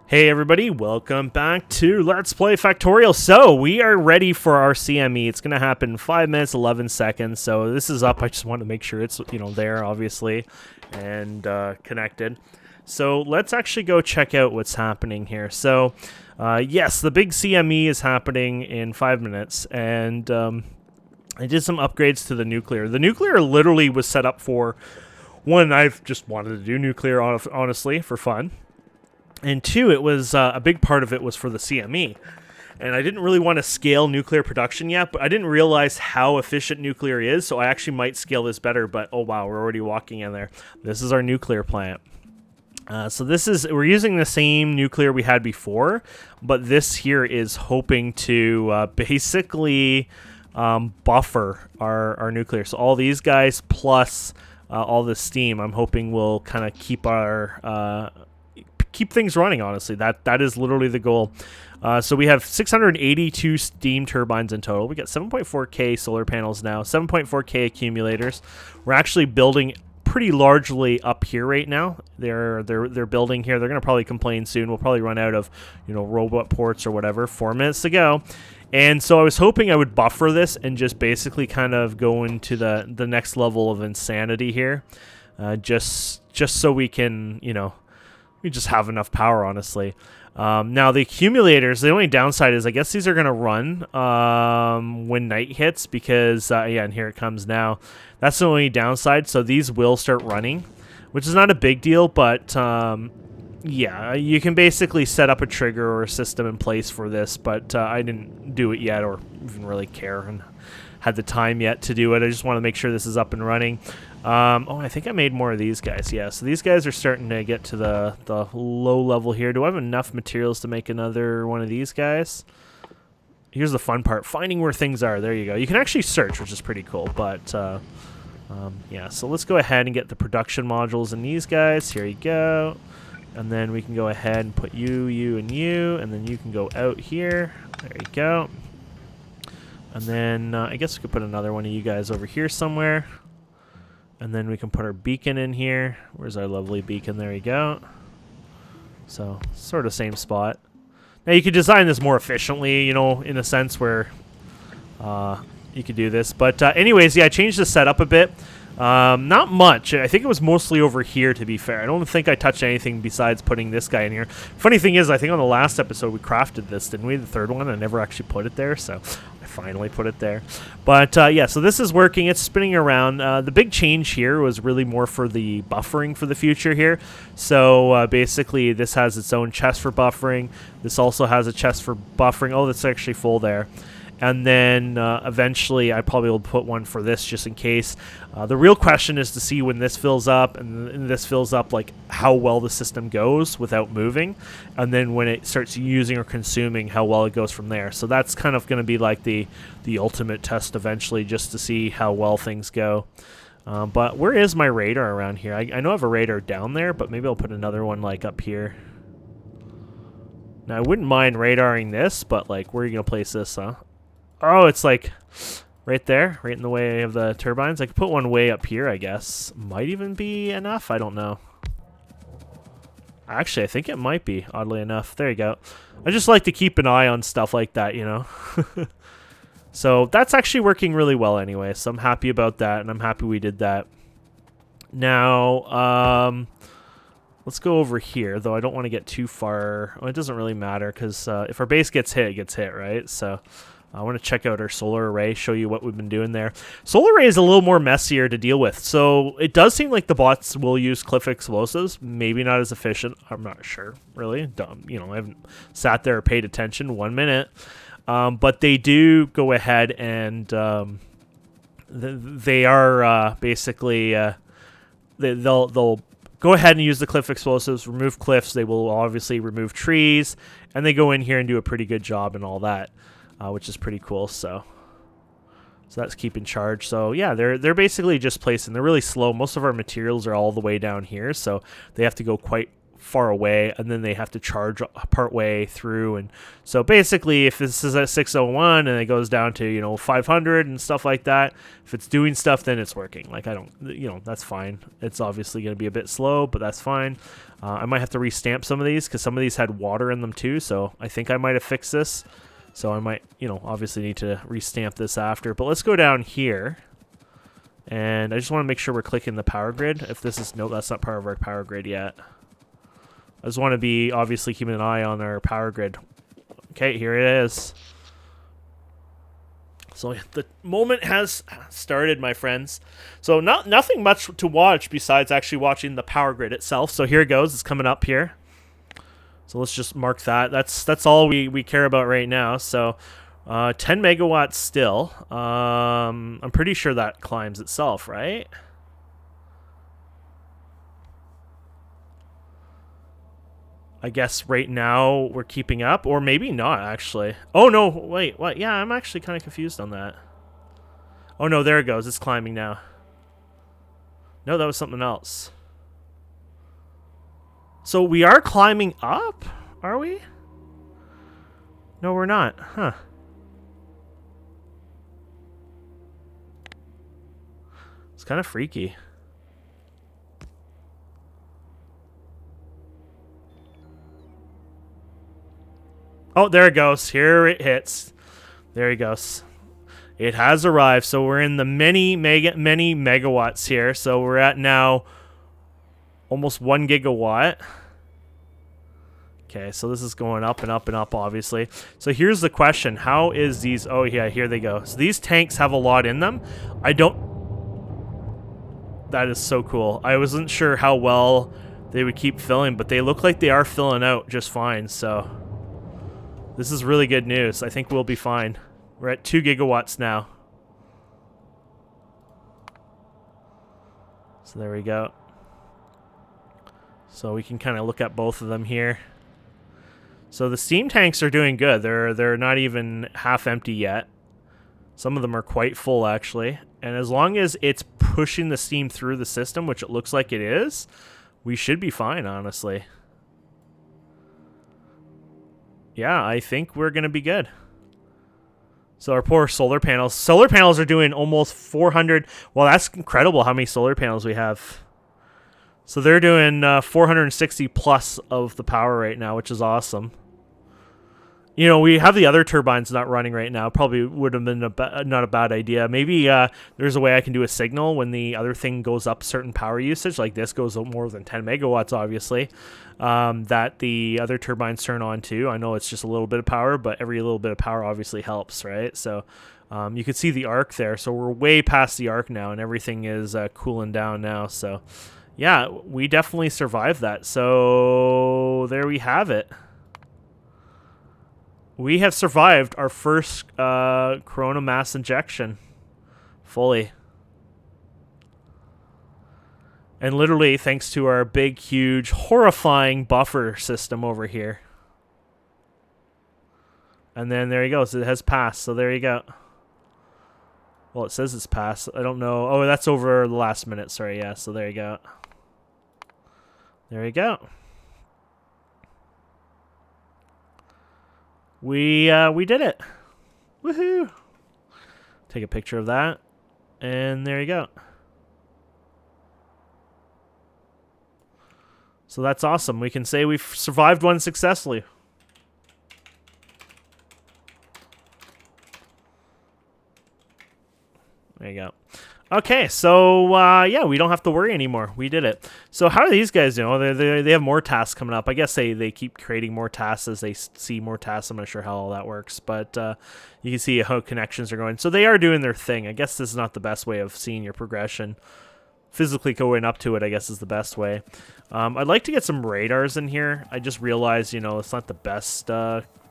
Hey everybody, welcome back to Let's Play Factorio. So, we are ready for our CME. It's going to happen in 5 minutes, 11 seconds. So, this is up. I just want to make sure it's, there, obviously, and connected. So, let's actually go check out what's happening here. So, yes, the big CME is happening in 5 minutes, and I did some upgrades to the nuclear. The nuclear literally was set up for, one, I've just wanted to do nuclear, honestly, for fun. And two, it was a big part of it was for the CME. And I didn't really want to scale nuclear production yet, but I didn't realize how efficient nuclear is, so I actually might scale this better, but oh wow, we're already walking in there. This is our nuclear plant. So we're using the same nuclear we had before, but this here is hoping to basically buffer our nuclear. So all these guys plus all this steam, I'm hoping will kind of keep things running, honestly. That is literally the goal. So we have 682 steam turbines in total. We got 7.4K solar panels now, 7.4K accumulators. We're actually building pretty largely up here right now. They're building here. They're going to probably complain soon. We'll probably run out of, robot ports or whatever. 4 minutes to go. And so I was hoping I would buffer this and just basically kind of go into the next level of insanity here. Just so we can, we just have enough power, honestly. Now, the accumulators, the only downside is I guess these are going to run when night hits because, yeah, and here it comes now. That's the only downside, so these will start running, which is not a big deal, but, yeah, you can basically set up a trigger or a system in place for this, but I didn't do it yet or even really care and had the time yet to do it. I just want to make sure this is up and running. Oh, I think I made more of these guys. Yeah, so these guys are starting to get to the low level here. Do I have enough materials to make another one of these guys? Here's the fun part, finding where things are. There you go. You can actually search, which is pretty cool, but yeah, so let's go ahead and get the production modules in these guys. Here you go. And then we can go ahead and put you, and you, and then you can go out here. There you go. And then I guess we could put another one of you guys over here somewhere. And then we can put our beacon in here. Where's our lovely beacon? There you go. So, sort of same spot. Now, you could design this more efficiently, in a sense where you could do this. But anyways, yeah, I changed the setup a bit. Not much. I think it was mostly over here, to be fair. I don't think I touched anything besides putting this guy in here. Funny thing is, I think on the last episode we crafted this, didn't we? The third one. I never actually put it there, so I finally put it there. But yeah, so this is working. It's spinning around. The big change here was really more for the buffering for the future here. So basically, this has its own chest for buffering. This also has a chest for buffering. Oh, that's actually full there. And then eventually I probably will put one for this just in case. The real question is to see when this fills up and this fills up, like how well the system goes without moving. And then when it starts using or consuming, how well it goes from there. So that's kind of going to be like the ultimate test eventually, just to see how well things go. But where is my radar around here? I know I have a radar down there, but maybe I'll put another one like up here. Now I wouldn't mind radaring this, but like where are you going to place this, huh? Oh, it's like right there, right in the way of the turbines. I could put one way up here, I guess. Might even be enough. I don't know. Actually, I think it might be, oddly enough. There you go. I just like to keep an eye on stuff like that, So that's actually working really well anyway, so I'm happy about that, and I'm happy we did that. Now, let's go over here, though I don't want to get too far. Well, it doesn't really matter, because if our base gets hit, it gets hit, right? So I want to check out our solar array, show you what we've been doing there. Solar array is a little more messier to deal with. So it does seem like the bots will use cliff explosives. Maybe not as efficient. I'm not sure, really. I haven't sat there or paid attention 1 minute. But they do go ahead and they are basically they'll go ahead and use the cliff explosives, remove cliffs. They will obviously remove trees, and they go in here and do a pretty good job and all that. Which is pretty cool, so that's keeping charge. So yeah, they're basically just placing. They're really slow. Most of our materials are all the way down here, so they have to go quite far away, and then they have to charge part way through. And so basically, if this is at 601 and it goes down to, you know, 500 and stuff like that, if it's doing stuff, then it's working. Like, I don't, you know, that's fine. It's obviously going to be a bit slow, but that's fine. I might have to restamp some of these because some of these had water in them too, so I think I might have fixed this. So I might, you know, obviously need to restamp this after. But let's go down here. And I just want to make sure we're clicking the power grid. If this is, no, that's not part of our power grid yet. I just want to be obviously keeping an eye on our power grid. Okay, here it is. So the moment has started, my friends. So nothing much to watch besides actually watching the power grid itself. So here it goes. It's coming up here. So let's just mark that. That's all we care about right now. So 10 megawatts still. I'm pretty sure that climbs itself, right? I guess right now we're keeping up, or maybe not, actually. Oh, no, wait, what? Yeah, I'm actually kind of confused on that. Oh, no, there it goes. It's climbing now. No, that was something else. So we are climbing up, are we? No, we're not. Huh. It's kind of freaky. Oh, there it goes. Here it hits. There he goes. It has arrived. So we're in the many megawatts here. So we're at now almost 1 gigawatt. Okay, so this is going up and up and up, obviously. So here's the question. How is these... Oh, yeah, here they go. So these tanks have a lot in them. I don't... That is so cool. I wasn't sure how well they would keep filling, but they look like they are filling out just fine, so... This is really good news. I think we'll be fine. We're at 2 gigawatts now. So there we go. So we can kind of look at both of them here. So the steam tanks are doing good. They're not even half empty yet. Some of them are quite full, actually. And as long as it's pushing the steam through the system, which it looks like it is, we should be fine, honestly. Yeah, I think we're going to be good. So our poor solar panels. Solar panels are doing almost 400. Well, that's incredible how many solar panels we have. So they're doing 460 plus of the power right now, which is awesome. You know, we have the other turbines not running right now. Probably would have been not a bad idea. Maybe there's a way I can do a signal when the other thing goes up certain power usage, like this goes up more than 10 megawatts, obviously, that the other turbines turn on too. I know it's just a little bit of power, but every little bit of power obviously helps, right? So you can see the arc there. So we're way past the arc now, and everything is cooling down now. So yeah, we definitely survived that. So there we have it. We have survived our first corona mass injection fully. And literally thanks to our big, huge, horrifying buffer system over here. And then there you go. So it has passed. So there you go. Well, it says it's passed. I don't know. Oh, that's over the last minute. Sorry, yeah. So there you go. There you go. We did it. Woohoo! Take a picture of that. And there you go. So that's awesome. We can say we've survived one successfully. There you go. Okay, so yeah, we don't have to worry anymore. We did it. So how do these guys do? They have more tasks coming up. I guess they keep creating more tasks as they see more tasks. I'm not sure how all that works, but you can see how connections are going. So they are doing their thing. I guess this is not the best way of seeing your progression. Physically going up to it, I guess, is the best way. I'd like to get some radars in here. I just realized, you know, it's not the best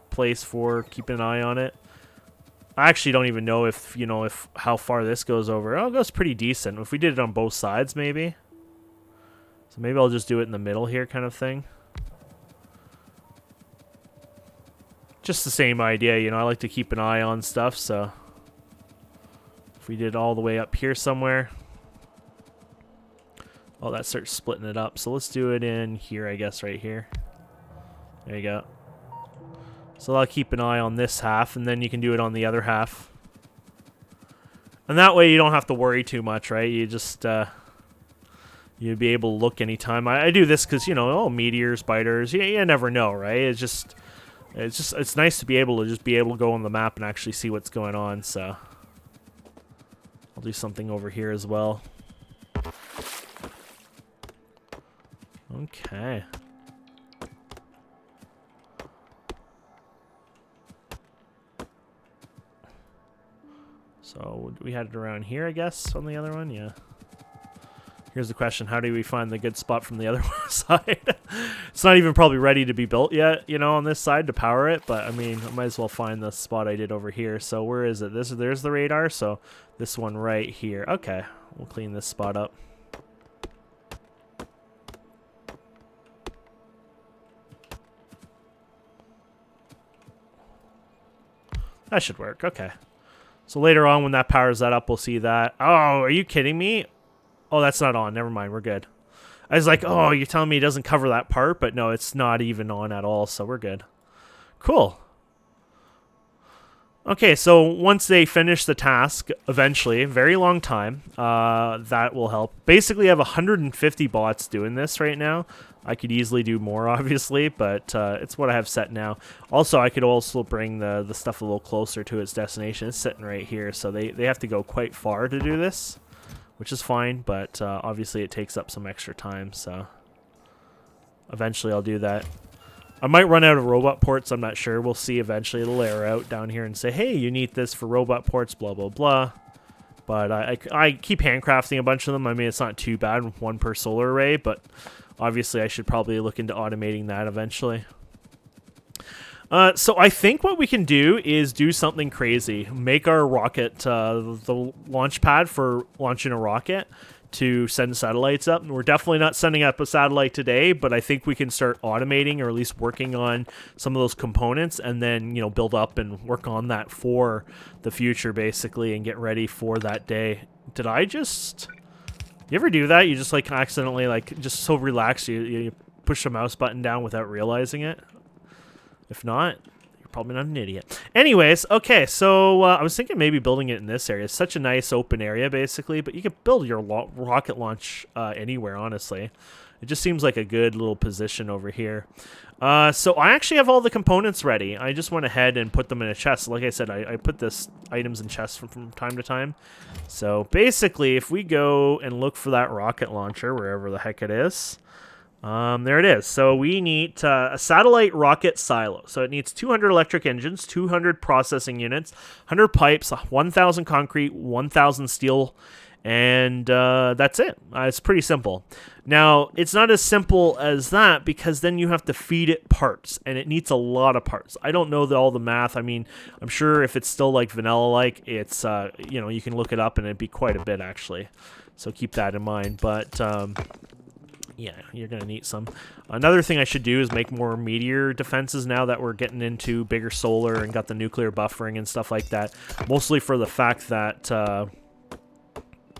place for keeping an eye on it. I actually don't even know if, you know, if how far this goes over. Oh, it goes pretty decent. If we did it on both sides, maybe. So maybe I'll just do it in the middle here kind of thing. Just the same idea, you know. I like to keep an eye on stuff, so if we did all the way up here somewhere. Oh, that starts splitting it up. So let's do it in here, I guess, right here. There you go. So I'll keep an eye on this half, and then you can do it on the other half. And that way you don't have to worry too much, right? You just, you'd be able to look anytime. I do this because, you know, oh, meteors, biters, you never know, right? It's nice to be able to go on the map and actually see what's going on, so. I'll do something over here as well. Okay. So we had it around here, I guess, on the other one? Yeah. Here's the question. How do we find the good spot from the other side? It's not even probably ready to be built yet, you know, on this side to power it. But, I mean, I might as well find the spot I did over here. So where is it? There's the radar. So this one right here. Okay. We'll clean this spot up. That should work. Okay. So later on when that powers that up, we'll see that. Oh, are you kidding me? Oh, that's not on. Never mind. We're good. I was like, oh, you're telling me it doesn't cover that part? But no, it's not even on at all, so we're good. Cool. Okay, so once they finish the task, eventually, very long time, that will help. Basically, I have 150 bots doing this right now. I could easily do more, obviously, but it's what I have set now. Also, I could also bring the stuff a little closer to its destination. It's sitting right here, so they have to go quite far to do this, which is fine, but obviously it takes up some extra time, so eventually I'll do that. I might run out of robot ports, I'm not sure. We'll see eventually. It'll layer out down here and say, hey, you need this for robot ports, blah, blah, blah. But I keep handcrafting a bunch of them. I mean, it's not too bad, one per solar array, but obviously I should probably look into automating that eventually. So I think what we can do is do something crazy. Make our rocket the launch pad for launching a rocket to send satellites up. And we're definitely not sending up a satellite today, but I think we can start automating or at least working on some of those components and then, you know, build up and work on that for the future basically and get ready for that day. Did I just... You ever do that? You just like accidentally like just so relaxed you push the mouse button down without realizing it? If not, you're probably not an idiot. Anyways, okay, so I was thinking maybe building it in this area. It's such a nice open area, basically, but you could build your rocket launch anywhere, honestly. It just seems like a good little position over here. So I actually have all the components ready. I just went ahead and put them in a chest. Like I said, I put this items in chests from time to time. So basically, if we go and look for that rocket launcher, wherever the heck it is... there it is. So we need a satellite rocket silo. So it needs 200 electric engines, 200 processing units, 100 pipes, 1,000 concrete, 1,000 steel, and that's it. It's pretty simple. Now, it's not as simple as that because then you have to feed it parts, and it needs a lot of parts. I don't know all the math. I mean, I'm sure if it's still like vanilla-like, it's, you know, you can look it up, and it'd be quite a bit, actually. So keep that in mind. But... yeah, you're going to need some. Another thing I should do is make more meteor defenses now that we're getting into bigger solar and got the nuclear buffering and stuff like that. Mostly for the fact that,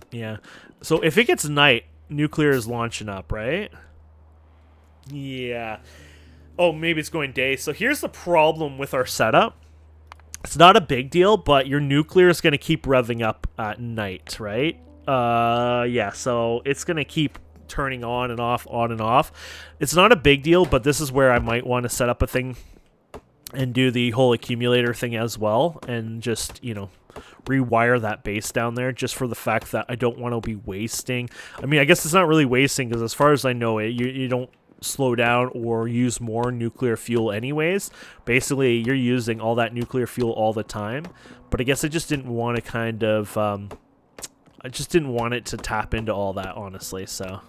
yeah. So if it gets night, nuclear is launching up, right? Yeah. Oh, maybe it's going day. So here's the problem with our setup. It's not a big deal, but your nuclear is going to keep revving up at night, right? Yeah, so it's going to keep turning on and off, on and off. It's not a big deal, but this is where I might want to set up a thing and do the whole accumulator thing as well and just, you know, rewire that base down there just for the fact that I don't want to be wasting. I mean, I guess it's not really wasting because as far as I know it, you don't slow down or use more nuclear fuel anyways. Basically, you're using all that nuclear fuel all the time, but I guess I just didn't want to kind of, I just didn't want it to tap into all that, honestly, so...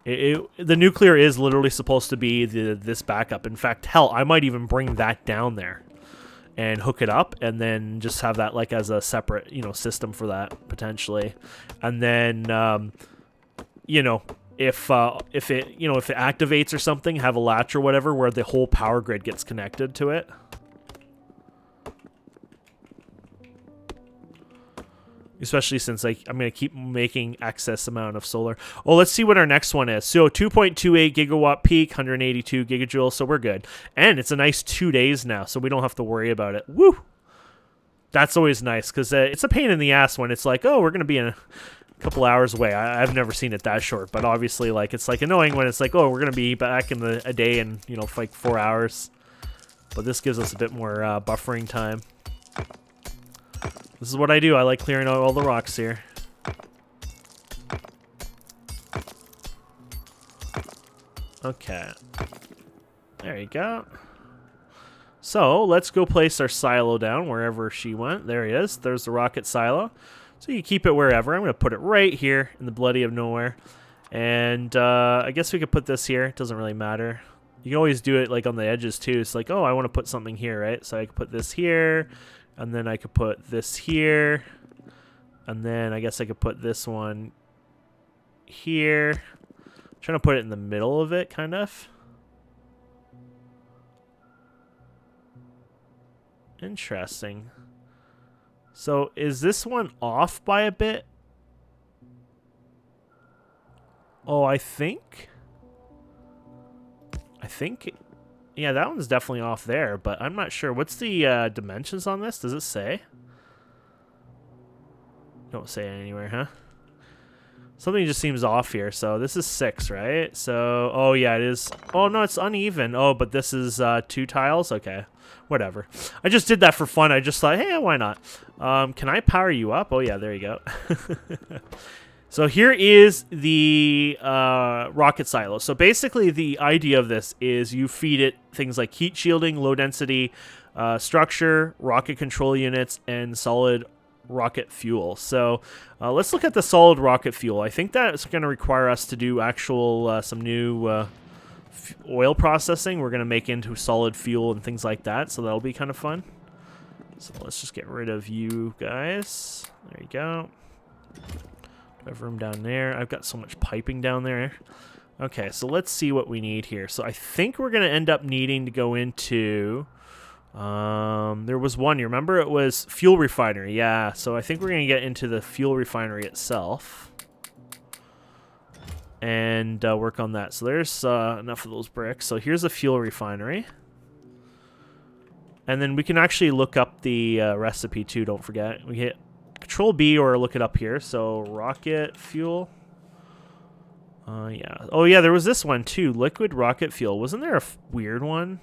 the nuclear is literally supposed to be this backup. In fact, hell, I might even bring that down there and hook it up and then just have that like as a separate, you know, system for that potentially. And then, you know, if it, you know, if it activates or something, have a latch or whatever where the whole power grid gets connected to it. especially since I'm going to keep making excess amount of solar. Oh, let's see what our next one is. So 2.28 gigawatt peak, 182 gigajoules, so we're good. And it's a nice 2 days now, so we don't have to worry about it. Woo! That's always nice, because it's a pain in the ass when it's like, oh, we're going to be in a couple hours away. I've never seen it that short, but obviously, like, it's like annoying when it's like, oh, we're going to be back in a day and, you know, like 4 hours. But this gives us a bit more buffering time. This is what I do. I like clearing out all the rocks here. Okay. There you go. So, let's go place our silo down wherever she went. There he is. There's the rocket silo. So you keep it wherever. I'm going to put it right here in the bloody of nowhere. And I guess we could put this here. It doesn't really matter. You can always do it like on the edges too. It's like, oh, I want to put something here, right? So I could put this here. And then I could put this here. And then I guess I could put this one here. I'm trying to put it in the middle of it, kind of. Interesting. So is this one off by a bit? Oh, I think, yeah, that one's definitely off there, but I'm not sure. What's the dimensions on this? Does it say? Don't say it anywhere, huh? Something just seems off here. So this is 6, right? So, oh yeah, it is. Oh no, it's uneven. Oh, but this is 2 tiles? Okay, whatever. I just did that for fun. I just thought, hey, why not? Can I power you up? Oh yeah, there you go. So here is the rocket silo. So basically the idea of this is you feed it things like heat shielding, low density structure, rocket control units, and solid rocket fuel. So let's look at the solid rocket fuel. I think that's going to require us to do actual some new oil processing. We're going to make into solid fuel and things like that. So that'll be kind of fun. So let's just get rid of you guys. There you go. I have room down there. I've got so much piping down there. Okay, so let's see what we need here. So I think we're going to end up needing to go into... there was one, you remember? It was fuel refinery. Yeah, so I think we're going to get into the fuel refinery itself. And work on that. So there's enough of those bricks. So here's a fuel refinery. And then we can actually look up the recipe too, don't forget. We hit Control B or look it up here. So rocket fuel. Yeah. Oh yeah, there was this one too. Liquid rocket fuel. Wasn't there a weird one?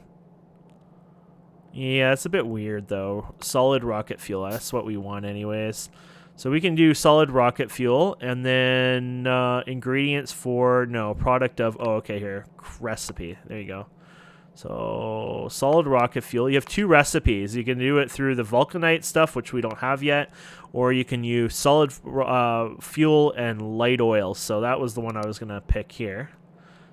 Yeah, it's a bit weird though. Solid rocket fuel. That's what we want anyways. So we can do solid rocket fuel and then ingredients for product of. Oh, okay, here recipe. There you go. So solid rocket fuel. You have 2 recipes. You can do it through the vulcanite stuff, which we don't have yet, or you can use solid fuel and light oil. So that was the one I was going to pick here.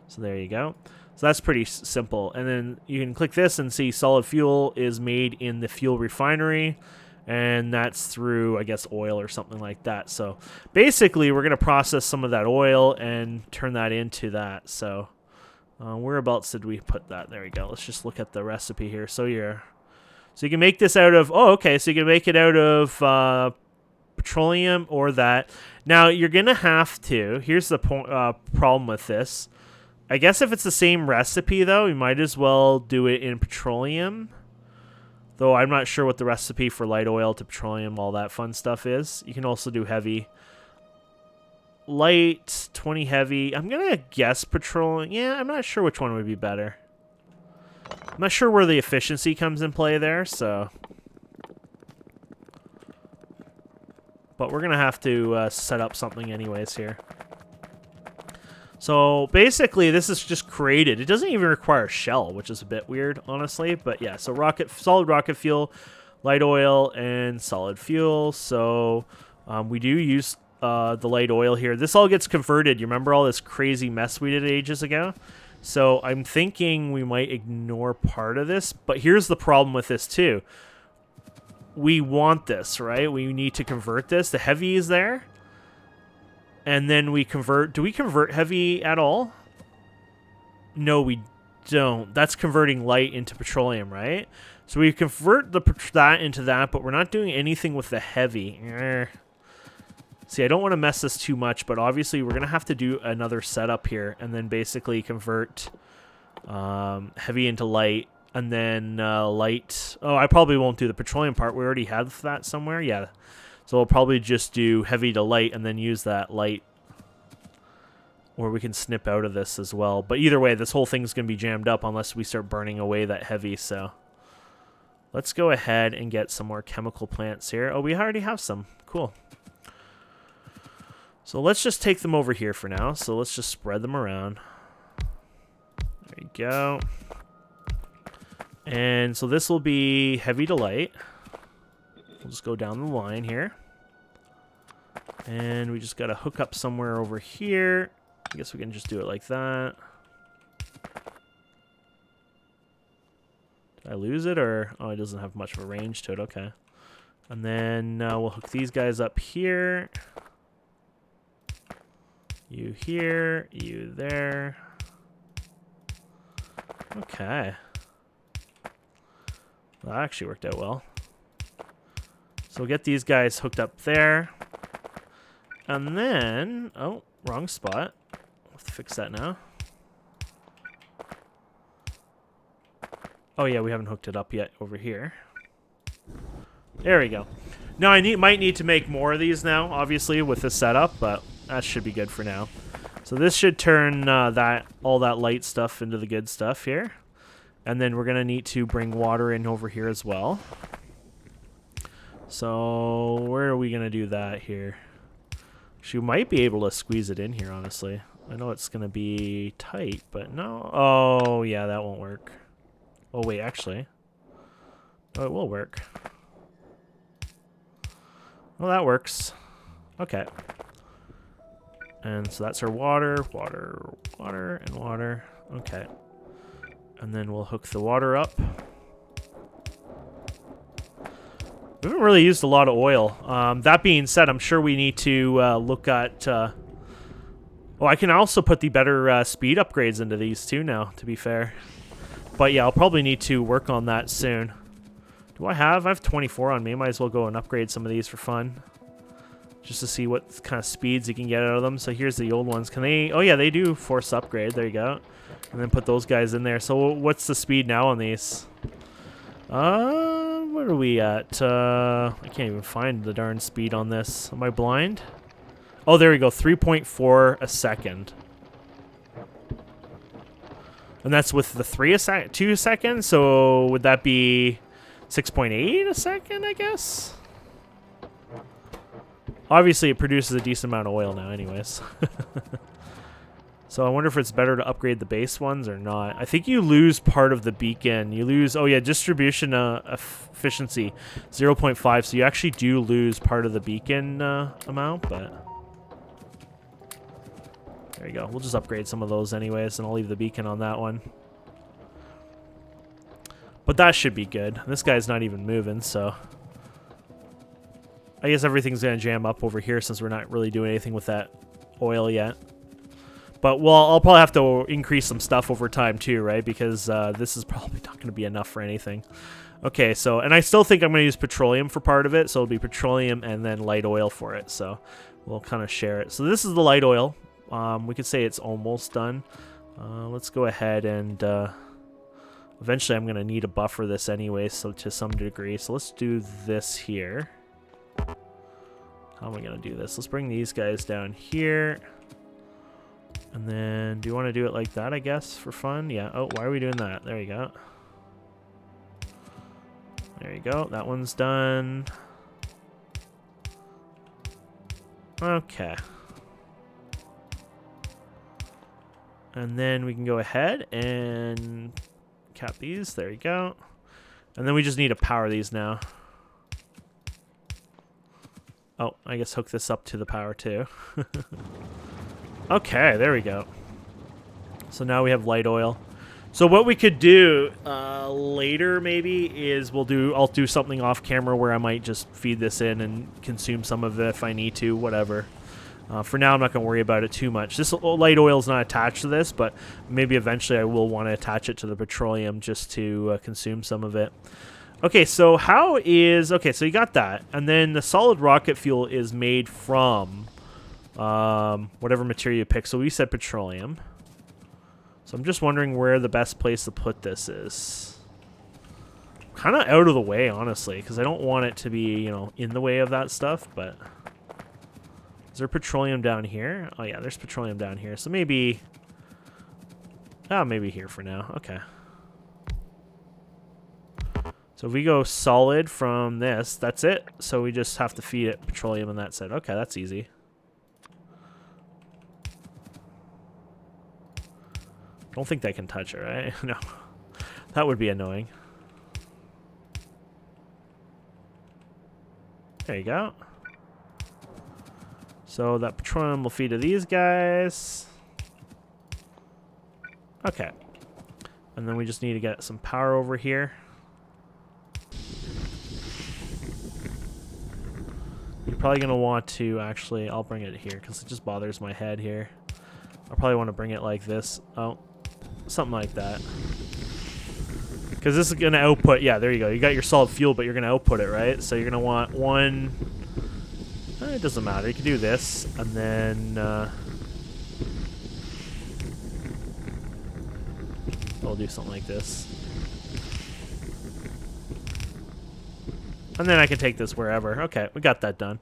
So there you go. So that's pretty simple. And then you can click this and see solid fuel is made in the fuel refinery. And that's through, I guess, oil or something like that. So basically, we're going to process some of that oil and turn that into that. So whereabouts did we put that? There we go. Let's just look at the recipe here. So you can make this out of, oh, okay. So you can make it out of petroleum or that. Now, you're going to have to, here's the problem with this. I guess if it's the same recipe, though, you might as well do it in petroleum. Though I'm not sure what the recipe for light oil to petroleum, all that fun stuff is. You can also do heavy. Light, 20 heavy. I'm going to guess petroleum. Yeah, I'm not sure which one would be better. I'm not sure where the efficiency comes in play there, so. But we're going to have to set up something anyways here. So basically, this is just created. It doesn't even require a shell, which is a bit weird, honestly. But yeah, so solid rocket fuel, light oil, and solid fuel. So we do use the light oil here. This all gets converted. You remember all this crazy mess we did ages ago? So I'm thinking we might ignore part of this. But here's the problem with this too. We want this, right? We need to convert this. The heavy is there. And then we convert... Do we convert heavy at all? No, we don't. That's converting light into petroleum, right? So we convert that into that, but we're not doing anything with the heavy. See, I don't want to mess this too much, but obviously we're going to have to do another setup here and then basically convert heavy into light, and then light. Oh, I probably won't do the petroleum part. We already have that somewhere. Yeah. So we'll probably just do heavy to light and then use that light. Or we can snip out of this as well. But either way, this whole thing's going to be jammed up unless we start burning away that heavy. So let's go ahead and get some more chemical plants here. Oh, we already have some. Cool. So let's just take them over here for now. So let's just spread them around. There you go. And so this will be heavy to light. We'll just go down the line here. And we just got to hook up somewhere over here. I guess we can just do it like that. Did I lose it, or... Oh, it doesn't have much of a range to it. Okay. And then we'll hook these guys up here. You here. You there. Okay. Well, that actually worked out well. So we'll get these guys hooked up there. And then... Oh, wrong spot. We'll have to fix that now. Oh, yeah, we haven't hooked it up yet over here. There we go. Now, I might need to make more of these now, obviously, with this setup, but that should be good for now. So this should turn all that light stuff into the good stuff here. And then we're going to need to bring water in over here as well. So where are we going to do that here? She might be able to squeeze it in here, honestly. I know it's going to be tight, but no. Oh, yeah, that won't work. Oh, wait, actually. Oh, it will work. Well, that works. Okay. And so that's our water, water, water, and water. Okay. And then we'll hook the water up. We haven't really used a lot of oil. That being said, I'm sure we need to look at... Oh, I can also put the better speed upgrades into these too now, to be fair. But yeah, I'll probably need to work on that soon. Do I have? I have 24 on me. Might as well go and upgrade some of these for fun. Just to see what kind of speeds you can get out of them. So here's the old ones. Can they... Oh yeah, they do force upgrade. There you go. And then put those guys in there. So what's the speed now on these? Where are we at? I can't even find the darn speed on this. Am I blind? Oh, there we go. 3.4 a second. And that's with the 2 seconds. So would that be 6.8 a second, I guess? Obviously, it produces a decent amount of oil now anyways. So I wonder if it's better to upgrade the base ones or not. I think you lose part of the beacon. You lose... Oh, yeah, distribution efficiency, 0.5. So you actually do lose part of the beacon amount, but... There you go. We'll just upgrade some of those anyways, and I'll leave the beacon on that one. But that should be good. This guy's not even moving, so... I guess everything's going to jam up over here since we're not really doing anything with that oil yet. But, well, I'll probably have to increase some stuff over time too, right? Because this is probably not going to be enough for anything. Okay, so... And I still think I'm going to use petroleum for part of it, so it'll be petroleum and then light oil for it. So we'll kind of share it. So this is the light oil. We could say it's almost done. Let's go ahead and... eventually I'm going to need to buffer this anyway, so to some degree. So let's do this here. How am I going to do this? Let's bring these guys down here. And then, do you want to do it like that, I guess, for fun? Yeah. Oh, why are we doing that? There you go. There you go. That one's done. Okay. And then we can go ahead and cap these. There you go. And then we just need to power these now. Oh, I guess hook this up to the power too. Okay, there we go. So now we have light oil. So what we could do later maybe is I'll do something off camera where I might just feed this in and consume some of it if I need to, whatever. For now, I'm not going to worry about it too much. This light oil is not attached to this, but maybe eventually I will want to attach it to the petroleum just to consume some of it. Okay, so how is... Okay, so you got that. And then the solid rocket fuel is made from whatever material you pick. So we said petroleum. So I'm just wondering where the best place to put this is. Kind of out of the way, honestly, because I don't want it to be, you know, in the way of that stuff, but... Is there petroleum down here? Oh, yeah, there's petroleum down here. So maybe... Oh, maybe here for now. Okay. So if we go solid from this, that's it. So we just have to feed it petroleum and that's it. Okay, that's easy. I don't think they can touch it, right? No. That would be annoying. There you go. So that petroleum will feed to these guys. Okay. And then we just need to get some power over here. You're probably going to want to actually... I'll bring it here because it just bothers my head here. I'll probably want to bring it like this. Oh, something like that. Because this is going to output... Yeah, there you go. You got your solid fuel, but you're going to output it, right? So you're going to want one... It doesn't matter. You can do this, and then... I'll do something like this. And then I can take this wherever. Okay, we got that done.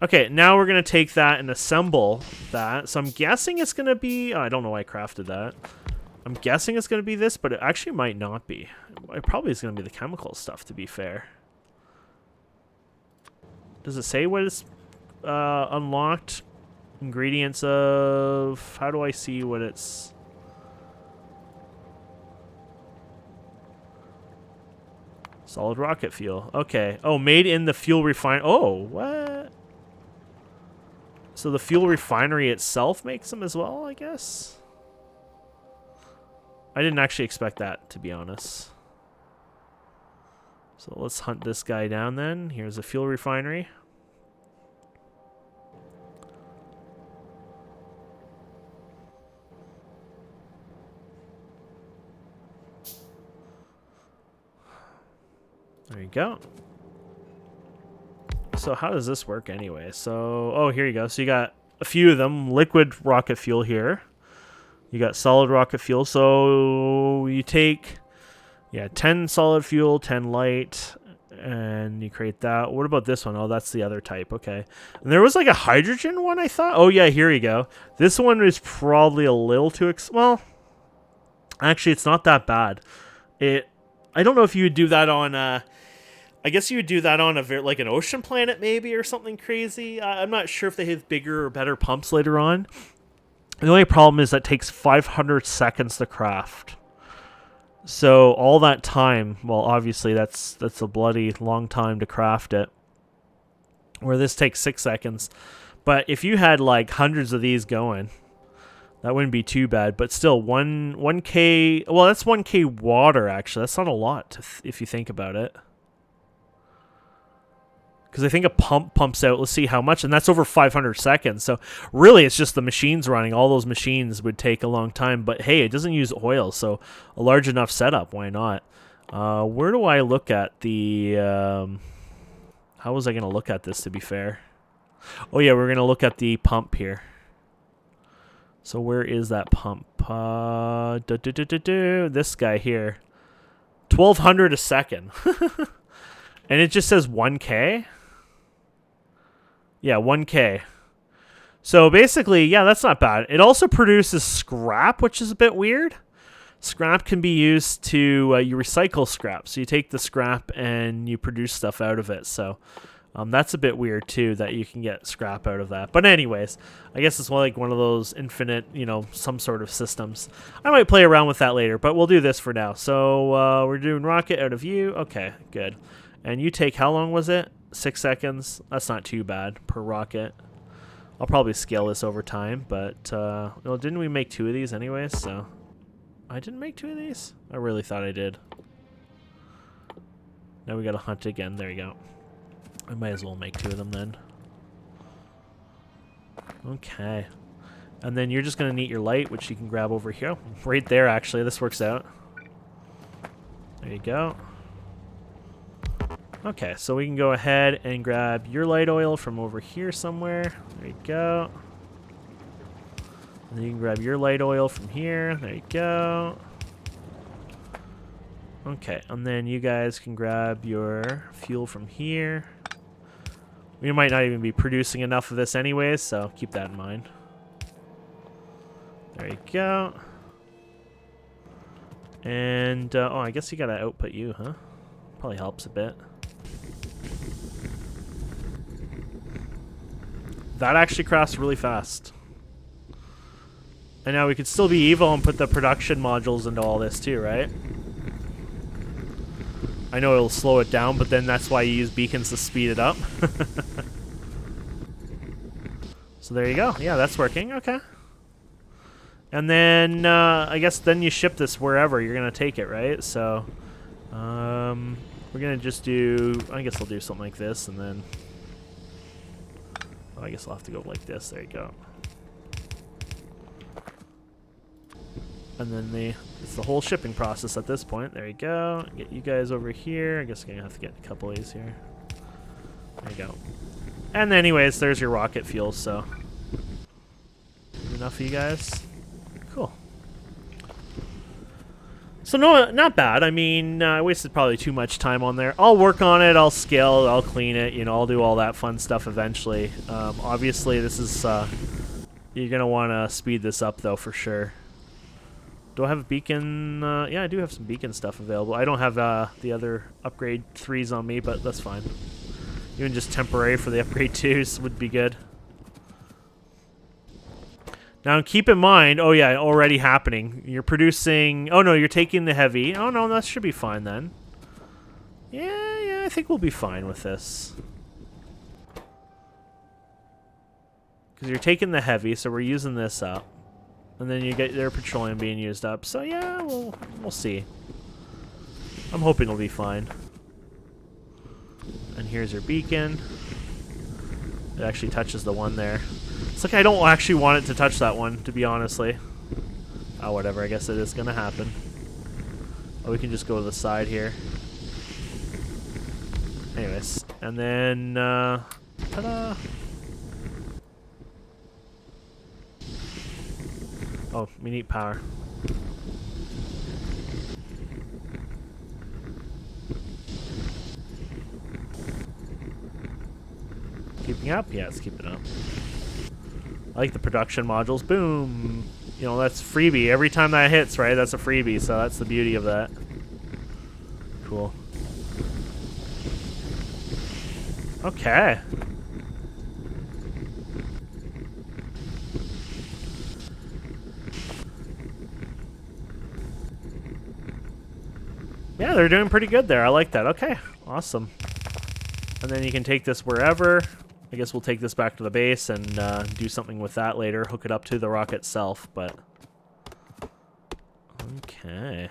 Okay, now we're going to take that and assemble that. So I'm guessing it's going to be... Oh, I don't know why I crafted that. I'm guessing it's going to be this, but it actually might not be. It probably is going to be the chemical stuff, to be fair. Does it say what is unlocked? Ingredients of... How do I see what it's... Solid rocket fuel. Okay. Oh, made in the fuel refine... Oh, what? So the fuel refinery itself makes them as well, I guess? I didn't actually expect that, to be honest. So let's hunt this guy down then. Here's a fuel refinery. There you go. So how does this work anyway? So, oh, here you go. So you got a few of them. Liquid rocket fuel here. You got solid rocket fuel. So you take, yeah, 10 solid fuel, 10 light, and you create that. What about this one? Oh, that's the other type. Okay. And there was like a hydrogen one, I thought. Oh, yeah, here you go. This one is probably a little too... well, actually, it's not that bad. I don't know if you would do that on... I guess you would do that on like an ocean planet maybe or something crazy. I'm not sure if they have bigger or better pumps later on. The only problem is that it takes 500 seconds to craft. So all that time, well, obviously that's a bloody long time to craft it. Where this takes 6 seconds. But if you had like hundreds of these going, that wouldn't be too bad. But still, 1K... Well, that's 1K water, actually. That's not a lot if you think about it. Because I think a pump pumps out, let's see how much, and that's over 500 seconds. So really, it's just the machines running. All those machines would take a long time. But hey, it doesn't use oil, so a large enough setup, why not? Where do I look at the... how was I going to look at this, to be fair? Oh yeah, we're going to look at the pump here. So where is that pump? This guy here. 1,200 a second. And it just says 1K? Yeah, 1K. So basically, yeah, that's not bad. It also produces scrap, which is a bit weird. Scrap can be used to... you recycle scrap. So you take the scrap and you produce stuff out of it. So that's a bit weird, too, that you can get scrap out of that. But anyways, I guess it's more like one of those infinite, you know, some sort of systems. I might play around with that later, but we'll do this for now. So we're doing rocket out of view. Okay, good. And you take, how long was it? 6 seconds. That's not too bad per rocket. I'll probably scale this over time, but well, didn't we make 2 of these anyways? So I didn't make 2 of these? I really thought I did. Now we gotta hunt again. There you go. I might as well make 2 of them then. Okay. And then you're just gonna need your light, which you can grab over here. Right there, actually. This works out. There you go. Okay, so we can go ahead and grab your light oil from over here somewhere. There you go. And then you can grab your light oil from here. There you go. Okay, and then you guys can grab your fuel from here. We might not even be producing enough of this anyways, so keep that in mind. There you go. And, oh, I guess you gotta output you, huh? Probably helps a bit. That actually crafts really fast. And now we could still be evil and put the production modules into all this too, right? I know it'll slow it down, but then that's why you use beacons to speed it up. So there you go. Yeah, that's working. Okay. And then, I guess then you ship this wherever you're going to take it, right? So, we're going to just do, I guess I'll do something like this, and then, oh, I guess I'll have to go like this. There you go. And then it's the whole shipping process at this point. There you go. Get you guys over here. I guess I'm going to have to get a couple of these here. There you go. And anyways, there's your rocket fuel, so enough of you guys. Cool. So no, not bad. I mean, I wasted probably too much time on there. I'll work on it. I'll scale it. I'll clean it. You know, I'll do all that fun stuff eventually. Obviously, this is you're gonna want to speed this up though for sure. Do I have a beacon? Yeah, I do have some beacon stuff available. I don't have the other upgrade 3s on me, but that's fine. Even just temporary for the upgrade 2s would be good. Now keep in mind, oh yeah, already happening. You're producing, oh no, you're taking the heavy. Oh no, that should be fine then. Yeah, I think we'll be fine with this. Because you're taking the heavy, so we're using this up. And then you get their petroleum being used up. So yeah, we'll see. I'm hoping it'll be fine. And here's your beacon. It actually touches the one there. It's like I don't actually want it to touch that one, to be honestly. Oh, whatever. I guess it is going to happen. Oh, we can just go to the side here. Anyways. And then, ta-da! Oh, we need power. Keeping up? Yeah, it's keeping up. I like the production modules. Boom! You know, that's freebie. Every time that hits, right, that's a freebie, so that's the beauty of that. Cool. Okay. Yeah, they're doing pretty good there. I like that. Okay, awesome. And then you can take this wherever. I guess we'll take this back to the base and do something with that later. Hook it up to the rocket itself, but... Okay.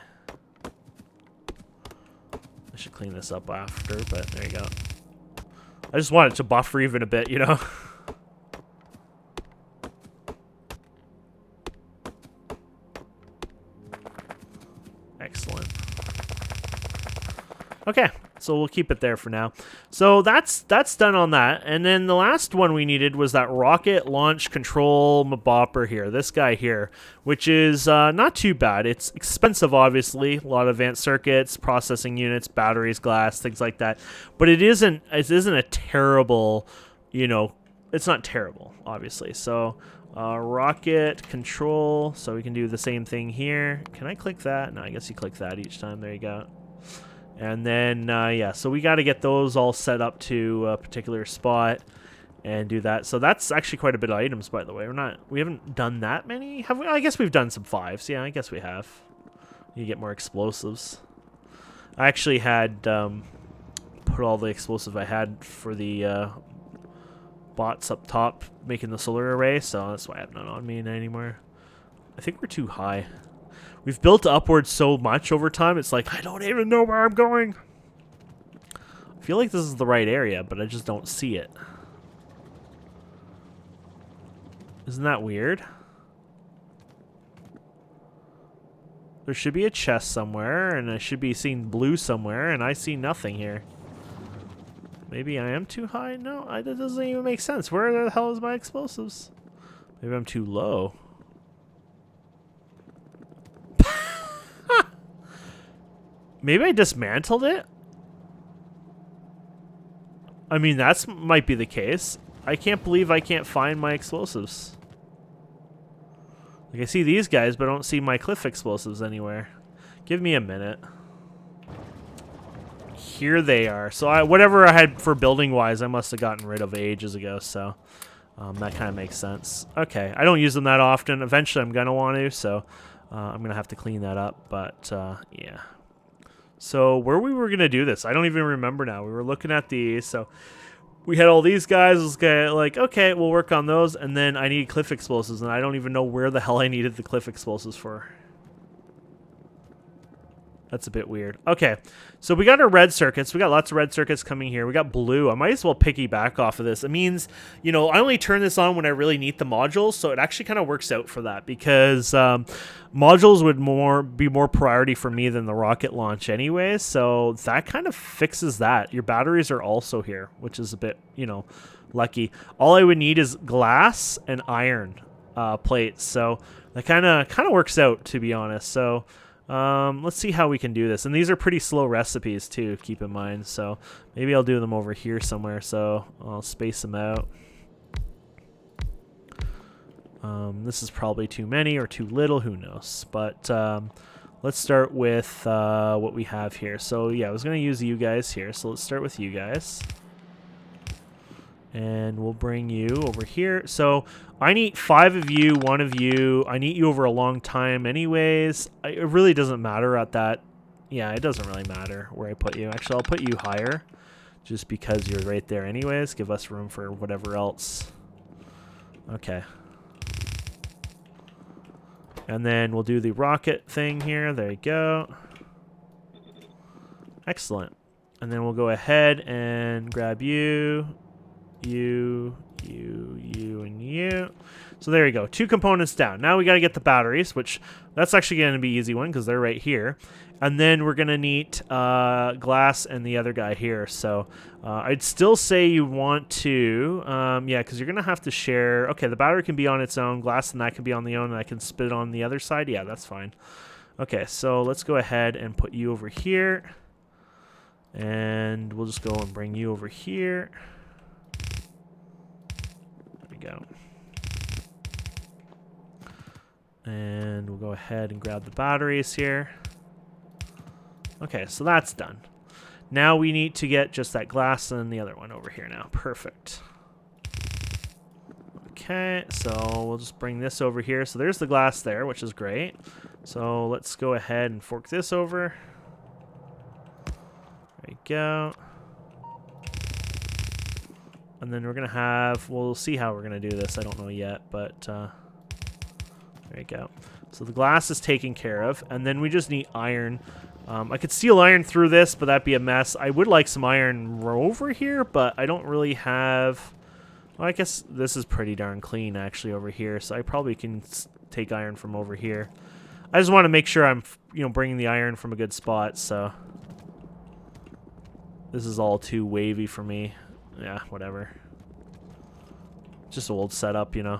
I should clean this up after, but there you go. I just want it to buffer even a bit, you know? Excellent. Okay, so we'll keep it there for now. So that's done on that. And then the last one we needed was that rocket launch control mabopper here, this guy here, which is not too bad. It's expensive, obviously, a lot of advanced circuits, processing units, batteries, glass, things like that. But it isn't a terrible, you know, it's not terrible, obviously. So rocket control, so we can do the same thing here. Can I click that? No, I guess you click that each time. There you go. And then, yeah, so we got to get those all set up to a particular spot and do that. So that's actually quite a bit of items, by the way. We haven't done that many, have we? I guess we've done some 5s. Yeah, I guess we have. You get more explosives. I actually had put all the explosives I had for the bots up top making the solar array, so that's why I have none on me anymore. I think we're too high. We've built upwards so much over time, it's like, I don't even know where I'm going. I feel like this is the right area, but I just don't see it. Isn't that weird? There should be a chest somewhere, and I should be seeing blue somewhere, and I see nothing here. Maybe I am too high? No, that doesn't even make sense. Where the hell is my explosives? Maybe I'm too low. Maybe I dismantled it? I mean, that's might be the case. I can't believe I can't find my explosives. Like, I see these guys, but I don't see my cliff explosives anywhere. Give me a minute. Here they are. So whatever I had for building-wise, I must have gotten rid of ages ago, so that kind of makes sense. Okay, I don't use them that often. Eventually, I'm going to want to, so I'm going to have to clean that up, but yeah. So where we were going to do this, I don't even remember now. We were looking at these, so we had all these guys. This guy, like, okay, we'll work on those, and then I need cliff explosives, and I don't even know where the hell I needed the cliff explosives for. That's a bit weird. Okay, so we got our red circuits. We got lots of red circuits coming here. We got blue. I might as well piggyback off of this. It means, you know, I only turn this on when I really need the modules, so it actually kind of works out for that because modules would be more priority for me than the rocket launch anyways, so that kind of fixes that. Your batteries are also here, which is a bit, you know, lucky. All I would need is glass and iron plates, so that kind of works out, to be honest. So let's see how we can do this. And these are pretty slow recipes too, keep in mind. So maybe I'll do them over here somewhere. So I'll space them out. This is probably too many or too little, who knows. But let's start with what we have here. So yeah, I was going to use you guys here. So let's start with you guys. And we'll bring you over here. So I need 5 of you, 1 of you. I need you over a long time anyways. It really doesn't matter at that. Yeah, it doesn't really matter where I put you. Actually, I'll put you higher just because you're right there anyways. Give us room for whatever else. Okay. And then we'll do the rocket thing here. There you go. Excellent. And then we'll go ahead and grab you. You, and you. So there you go. 2 components down. Now we got to get the batteries, which that's actually going to be an easy one because they're right here. And then we're going to need glass and the other guy here. So I'd still say you want to, yeah, because you're going to have to share. Okay, the battery can be on its own. Glass and that can be on the own, and I can spit it on the other side. Yeah, that's fine. Okay, so let's go ahead and put you over here. And we'll just go and bring you over here. Go. And we'll go ahead and grab the batteries here. Okay, so that's done. Now we need to get just that glass and the other one over here now. Perfect. Okay, so we'll just bring this over here. So there's the glass there, which is great. So let's go ahead and fork this over. There you go. And then we're going to have, we'll see how we're going to do this. I don't know yet, but there you go. So the glass is taken care of. And then we just need iron. I could steal iron through this, but that'd be a mess. I would like some iron over here, but I don't really have... Well, I guess this is pretty darn clean, actually, over here. So I probably can take iron from over here. I just want to make sure I'm, you know, bringing the iron from a good spot, so... This is all too wavy for me. Yeah, whatever. Just old setup, you know.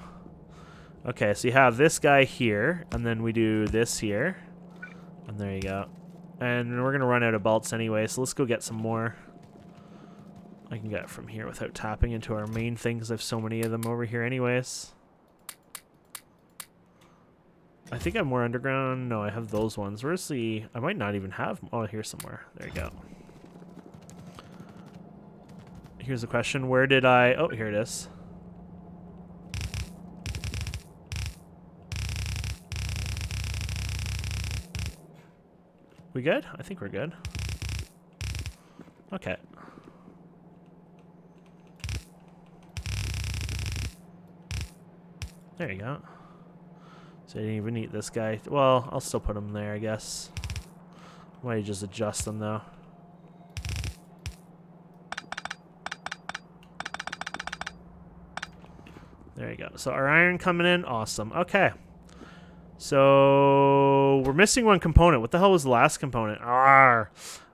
Okay, so you have this guy here, and then we do this here. And there you go. And we're going to run out of belts anyway, so let's go get some more. I can get it from here without tapping into our main thing, because I have so many of them over here anyways. I think I have more underground. No, I have those ones. Where's the... I might not even have... Oh, here somewhere. There you go. Here's the question. Where did I... Oh, here it is. We good? I think we're good. Okay. There you go. So I didn't even need this guy. Well, I'll still put him there, I guess. Might just adjust them, though. There you go. So our iron coming in. Awesome. Okay. So we're missing one component. What the hell was the last component?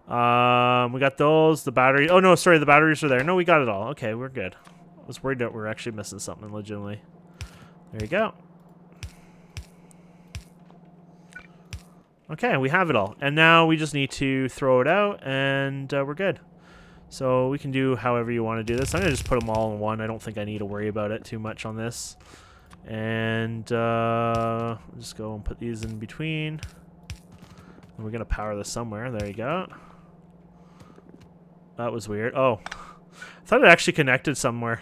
We got those. The battery. Oh, no, sorry. The batteries are there. No, we got it all. Okay, we're good. I was worried that we're actually missing something legitimately. There you go. Okay, we have it all. And now we just need to throw it out, and we're good. So we can do however you want to do this. I'm going to just put them all in one. I don't think I need to worry about it too much on this. And just go and put these in between. And we're going to power this somewhere. There you go. That was weird. Oh, I thought it actually connected somewhere.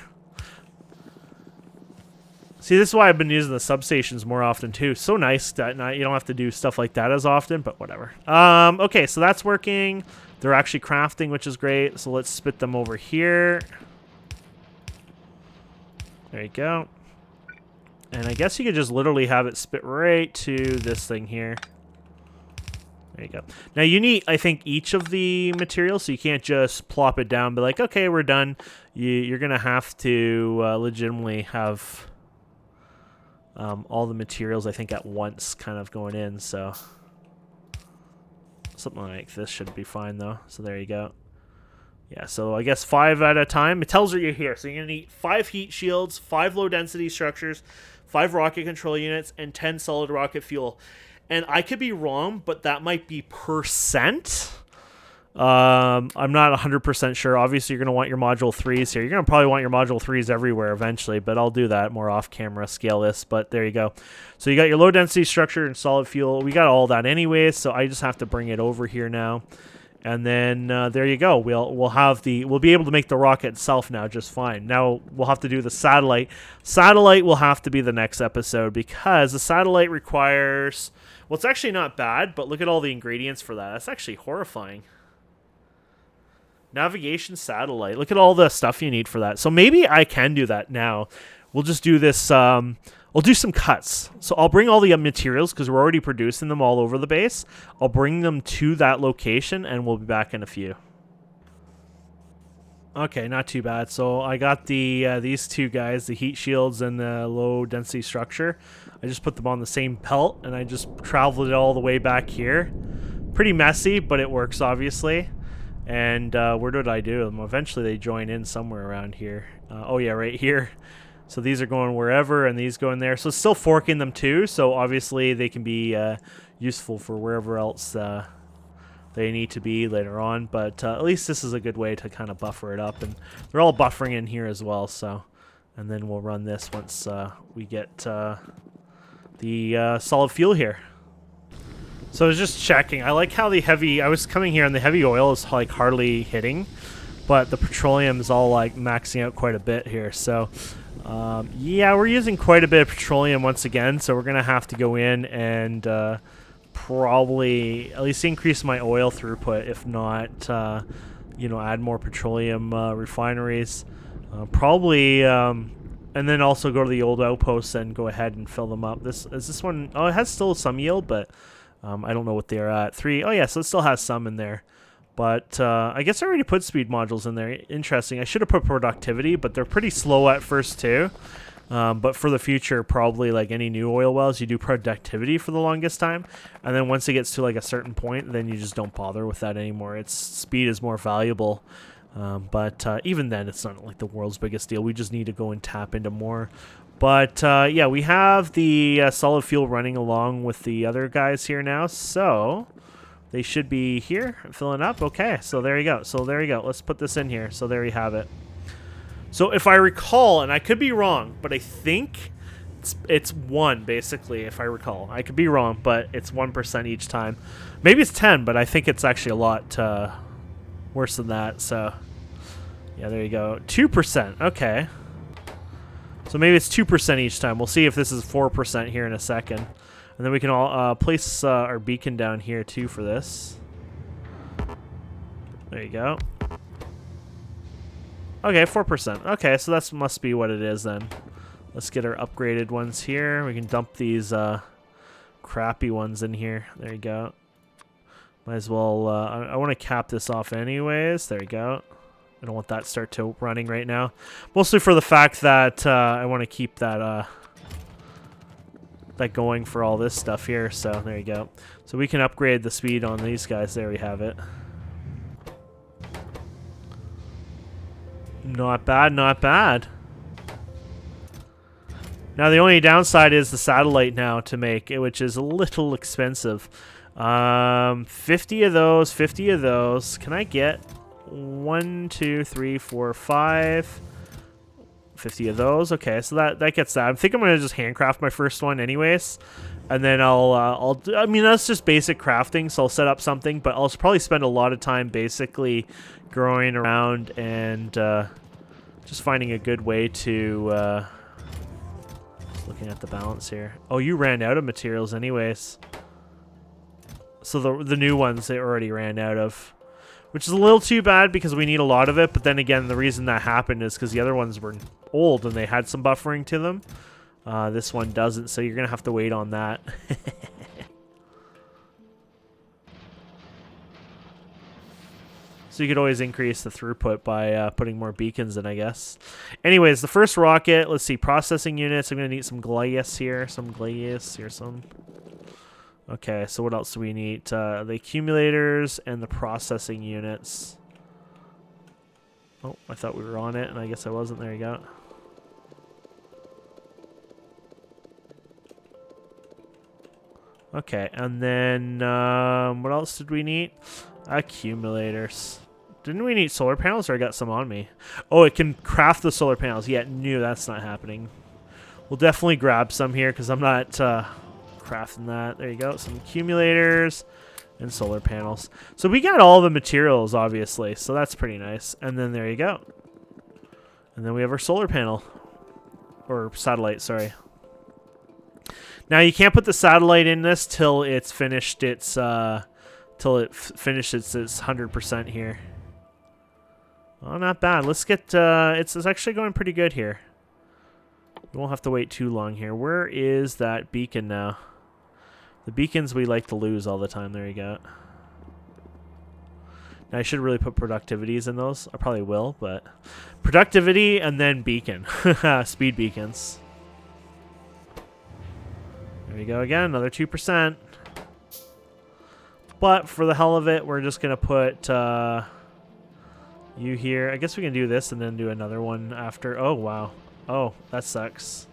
See, this is why I've been using the substations more often, too. So nice that you don't have to do stuff like that as often, but whatever. Okay, so that's working. They're actually crafting, which is great. So let's spit them over here. There you go. And I guess you could just literally have it spit right to this thing here. There you go. Now, you need, I think, each of the materials, so you can't just plop it down and be like, okay, we're done. You're going to have to legitimately have... all the materials, I think, at once kind of going in, so something like this should be fine, though. So there you go. Yeah, so I guess 5 at a time. It tells you you're here. So you're going to need 5 heat shields, 5 low-density structures, 5 rocket control units, and 10 solid rocket fuel. And I could be wrong, but that might be %. I'm not 100% sure. Obviously, you're going to want your module 3s here. You're going to probably want your module 3s everywhere eventually, but I'll do that more off camera, scale this, but there you go. So you got your low density structure and solid fuel. We got all that anyways, so I just have to bring it over here now. And then there you go. We'll be able to make the rocket itself now just fine. Now we'll have to do the satellite. Satellite will have to be the next episode because the satellite requires, well, it's actually not bad, but look at all the ingredients for that. That's actually horrifying. Navigation satellite. Look at all the stuff you need for that. So maybe I can do that now. We'll just do this. I'll do some cuts. So I'll bring all the materials because we're already producing them all over the base. I'll bring them to that location and we'll be back in a few. Okay, not too bad. So I got the these two guys, the heat shields and the low density structure. I just put them on the same pelt and I just traveled it all the way back here. Pretty messy, but it works obviously. And where did I do them? Eventually they join in somewhere around here. Oh yeah, right here. So these are going wherever and these go in there. So it's still forking them too. So obviously they can be useful for wherever else they need to be later on. But at least this is a good way to kind of buffer it up. And they're all buffering in here as well. So, and then we'll run this once we get the solid fuel here. So I was just checking. I like how the heavy, I was coming here and the heavy oil is like hardly hitting, but the petroleum is all like maxing out quite a bit here. So yeah, we're using quite a bit of petroleum once again. So we're going to have to go in and probably at least increase my oil throughput. If not, you know, add more petroleum refineries. Probably, and then also go to the old outposts and go ahead and fill them up. This is this one. Oh, it has still some yield, but I don't know what they're at. 3. Oh, yeah, so it still has some in there. But I guess I already put speed modules in there. Interesting. I should have put productivity, but they're pretty slow at first, too. But for the future, probably like any new oil wells, you do productivity for the longest time. And then once it gets to like a certain point, then you just don't bother with that anymore. Its speed is more valuable. But even then, it's not like the world's biggest deal. We just need to go and tap into more. But yeah, we have the solid fuel running along with the other guys here now. So they should be here filling up. Okay, so there you go. So there you go. Let's put this in here. So there you have it. So if I recall, and I could be wrong, but I think it's 1 basically, if I recall. I could be wrong, but it's 1% each time. Maybe it's 10, but I think it's actually a lot worse than that. So yeah, there you go. 2%. Okay. So maybe it's 2% each time. We'll see if this is 4% here in a second. And then we can all place our beacon down here too for this. There you go. Okay, 4%. Okay, so that must be what it is then. Let's get our upgraded ones here. We can dump these crappy ones in here. There you go. Might as well, I want to cap this off anyways. There you go. I don't want that start to running right now. Mostly for the fact that I want to keep that that going for all this stuff here. So there you go. So we can upgrade the speed on these guys. There we have it. Not bad, not bad. Now the only downside is the satellite now to make, which is a little expensive. 50 of those, 50 of those. Can I get 1, 2, 3, 4, 5? 50 of those. Okay, so that gets that. I think I'm gonna just handcraft my first one anyways, and then I mean, that's just basic crafting, so I'll set up something, but I'll probably spend a lot of time basically growing around and just finding a good way to just looking at the balance here. Oh, you ran out of materials anyways, so the new ones they already ran out of, which is a little too bad because we need a lot of it. But then again, the reason that happened is because the other ones were old and they had some buffering to them. This one doesn't, so you're gonna have to wait on that. So you could always increase the throughput by putting more beacons in, I guess. Anyways, the first rocket, let's see, processing units. I'm gonna need some glass here, some. Okay, so what else do we need? The accumulators and the processing units. Oh, I thought we were on it, and I guess I wasn't. There you go. Okay, and then what else did we need? Accumulators. Didn't we need solar panels, or I got some on me? Oh, it can craft the solar panels. Yeah, no, that's not happening. We'll definitely grab some here because I'm not crafting that. There you go. Some accumulators and solar panels. So we got all the materials, obviously, so that's pretty nice. And then there you go. And then we have our solar panel. Or satellite, sorry. Now you can't put the satellite in this till it's finished its finishes its 100% here. Oh, not bad. Let's get it's actually going pretty good here. We won't have to wait too long here. Where is that beacon now? The beacons we like to lose all the time. There you go. Now I should really put productivities in those. I probably will, but productivity and then beacon. Speed beacons. There you go again, another 2%. But for the hell of it, we're just going to put you here. I guess we can do this and then do another one after. Oh, wow. Oh, that sucks.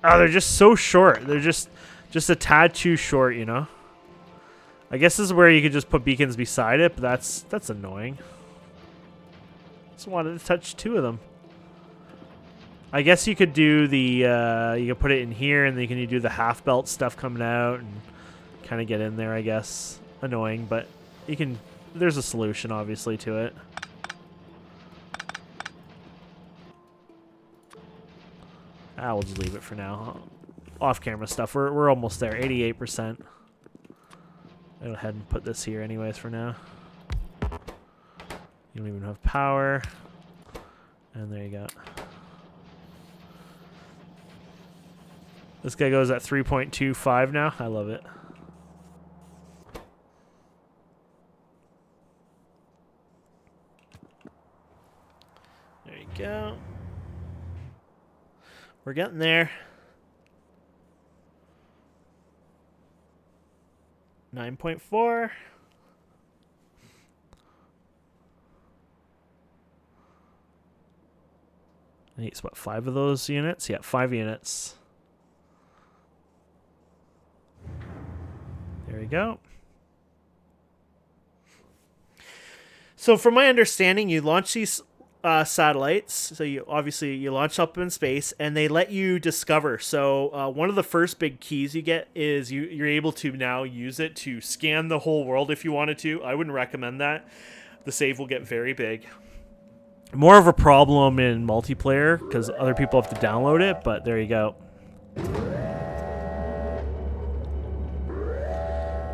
Oh, they're just so short. They're just a tad too short, you know? I guess this is where you could just put beacons beside it, but that's annoying. Just wanted to touch 2 of them. I guess you could do the, you could put it in here, and then you can do the half belt stuff coming out and kind of get in there, I guess. Annoying, but you can, there's a solution, obviously, to it. We'll just leave it for now. Off-camera stuff. We're almost there. 88%. I'll go ahead and put this here anyways for now. You don't even have power. And there you go. This guy goes at 3.25 now. I love it. There you go. We're getting there. 9.4. I need, what, 5 of those units? Yeah, 5 units. There we go. So from my understanding, you launch these satellites. So you launch up in space, and they let you discover. So one of the first big keys you get is you're able to now use it to scan the whole world if you wanted to. I wouldn't recommend that. The save will get very big. More of a problem in multiplayer because other people have to download it, but there you go.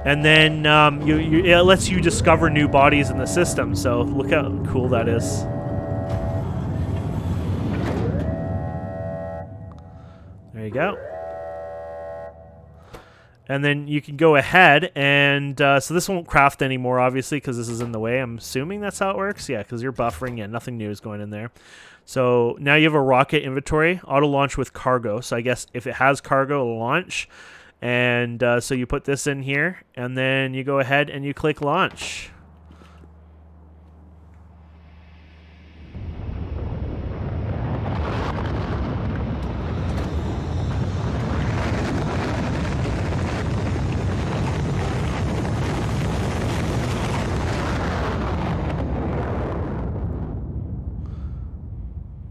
And then it lets you discover new bodies in the system. So look how cool that is. There you go. And then you can go ahead and so this won't craft anymore, obviously, because this is in the way. I'm assuming that's how it works. Yeah, because you're buffering. Yeah, nothing new is going in there. So now you have a rocket inventory, auto launch with cargo. So I guess if it has cargo, it'll launch. And so you put this in here, and then you go ahead and you click launch.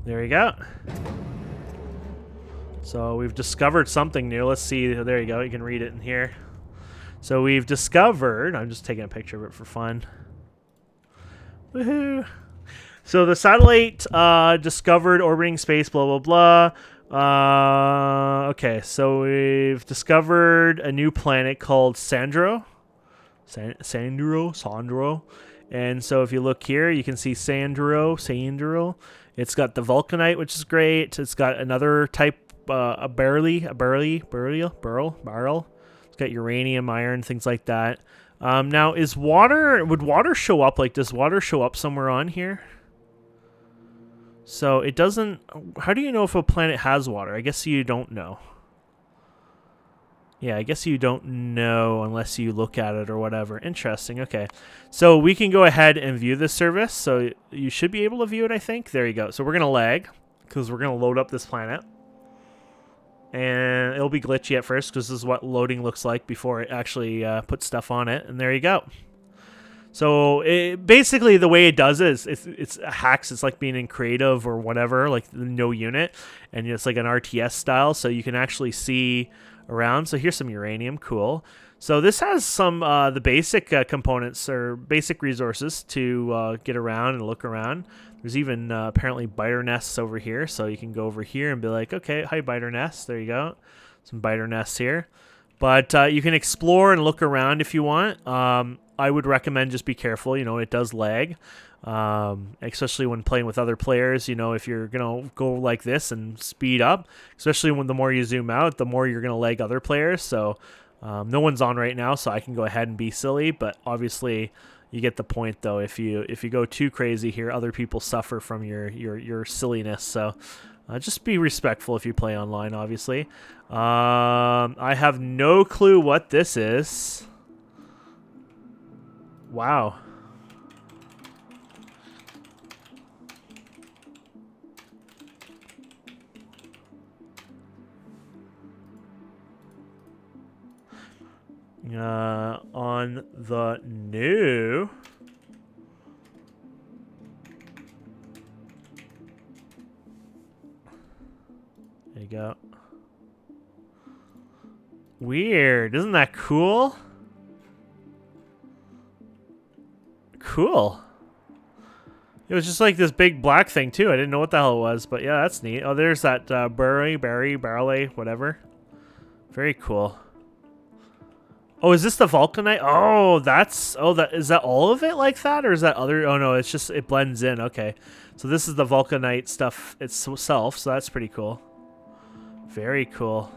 There you go. So we've discovered something new. Let's see. There you go. You can read it in here. So we've discovered... I'm just taking a picture of it for fun. Woohoo! So the satellite discovered orbiting space, blah, blah, blah. Okay, so we've discovered a new planet called Sandro. Sandro. And so if you look here, you can see Sandro. It's got the vulcanite, which is great. It's got another type, a beryl. It's got uranium, iron, things like that. Now, would water show up? Like, does water show up somewhere on here? So it doesn't... How do you know if a planet has water? I guess you don't know. Yeah, I guess you don't know unless you look at it or whatever. Interesting. Okay. So we can go ahead and view this service. So you should be able to view it, I think. There you go. So we're going to lag because we're going to load up this planet. And it'll be glitchy at first because this is what loading looks like before it actually puts stuff on it. And there you go. So basically the way it does it is it's hacks. It's like being in creative or whatever, like no unit. And it's like an RTS style. So you can actually see around. So here's some uranium. Cool. So this has some the basic components or basic resources to get around and look around. There's even apparently biter nests over here. So you can go over here and be like, okay, hi, biter nests. There you go. Some biter nests here. But you can explore and look around if you want. I would recommend just be careful. You know, it does lag, especially when playing with other players. You know, if you're going to go like this and speed up, especially when the more you zoom out, the more you're going to lag other players. So no one's on right now, so I can go ahead and be silly. But obviously, you get the point, though. If you go too crazy here, other people suffer from your silliness. So just be respectful if you play online, obviously. I have no clue what this is. Wow. On the new... There you go. Weird. Isn't that cool? Cool. It was just like this big black thing, too. I didn't know what the hell it was, but yeah, that's neat. Oh, there's that barley, whatever. Very cool. Oh, is this the vulcanite? Oh, is that all of it like that? Or is that other? Oh, no, it's just, it blends in. Okay. So this is the vulcanite stuff itself, so that's pretty cool. Very cool.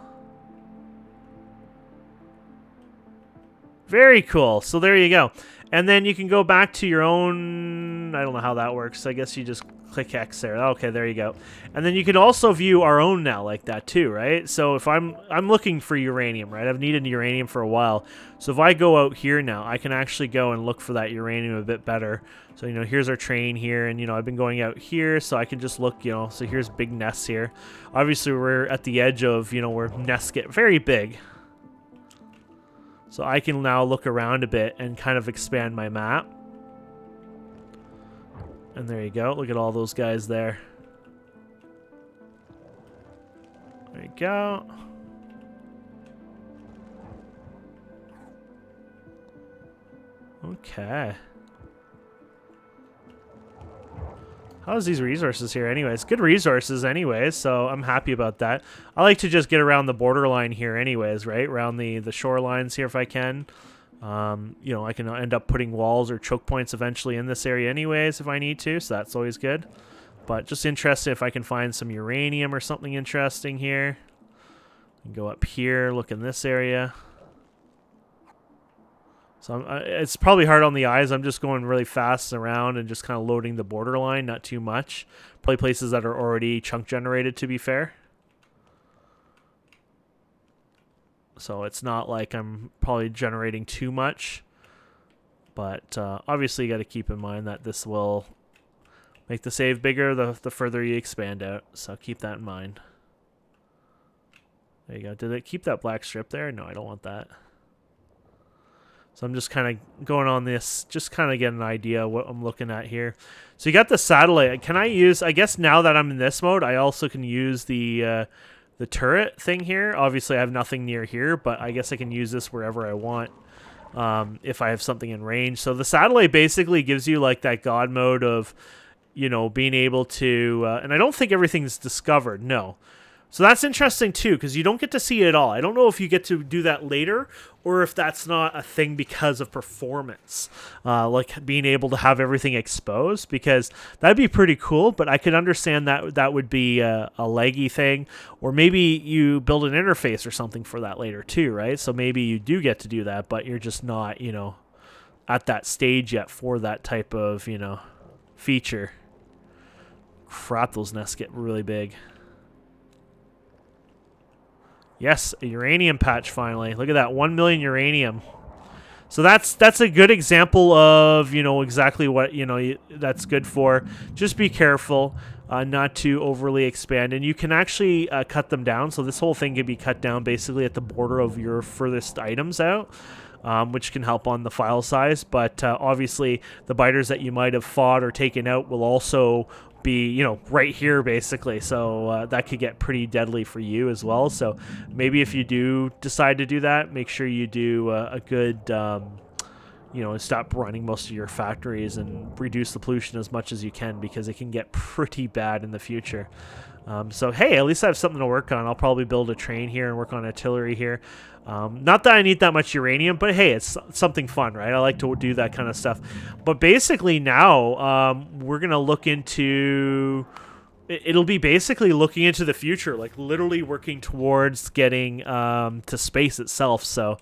Very cool. So there you go. And then you can go back to your own... I don't know how that works. I guess you just click X there. Okay, there you go. And then you can also view our own now like that too, right? So if I'm looking for uranium, right? I've needed uranium for a while. So if I go out here now, I can actually go and look for that uranium a bit better. So, you know, here's our train here. And, you know, I've been going out here. So I can just look, you know. So here's big nests here. Obviously, we're at the edge of, you know, where nests get very big. So I can now look around a bit and kind of expand my map. And there you go. Look at all those guys there. There you go. Okay. How's these resources here anyways? Good resources anyways, so I'm happy about that. I like to just get around the borderline here anyways, right? Around the shorelines here if I can. You know, I can end up putting walls or choke points eventually in this area anyways if I need to, so that's always good. But just interested if I can find some uranium or something interesting here. Go up here, look in this area. So it's probably hard on the eyes. I'm just going really fast around and just kind of loading the borderline, not too much. Probably places that are already chunk generated, to be fair. So it's not like I'm probably generating too much. But obviously you got to keep in mind that this will make the save bigger the further you expand out. So keep that in mind. There you go. Did it keep that black strip there? No, I don't want that. So I'm just kind of going on this, just kind of get an idea of what I'm looking at here. So you got the satellite. Can I use, I guess now that I'm in this mode, I also can use the turret thing here. Obviously I have nothing near here, but I guess I can use this wherever I want if I have something in range. So the satellite basically gives you like that God mode of, you know, being able to, and I don't think everything's discovered, no. So that's interesting too, because you don't get to see it all. I don't know if you get to do that later, or if that's not a thing because of performance, like being able to have everything exposed, because that'd be pretty cool. But I could understand that that would be a laggy thing, or maybe you build an interface or something for that later too, right? So maybe you do get to do that, but you're just not, you know, at that stage yet for that type of, you know, feature. Crap, those nests get really big. Yes, a uranium patch finally. Look at that, 1 million uranium. So that's a good example of, you know, exactly what, you know, that's good for. Just be careful not to overly expand. And you can actually cut them down. So this whole thing can be cut down basically at the border of your furthest items out, which can help on the file size. But obviously the biters that you might have fought or taken out will also be, you know, right here basically, so that could get pretty deadly for you as well. So maybe if you do decide to do that, make sure you do a good you know, stop running most of your factories and reduce the pollution as much as you can, because it can get pretty bad in the future. So hey, at least I have something to work on. I'll probably build a train here and work on artillery here. Not that I need that much uranium, but hey, it's something fun, right? I like to do that kind of stuff. But basically now we're going to look into... It'll be basically looking into the future, like literally working towards getting to space itself. So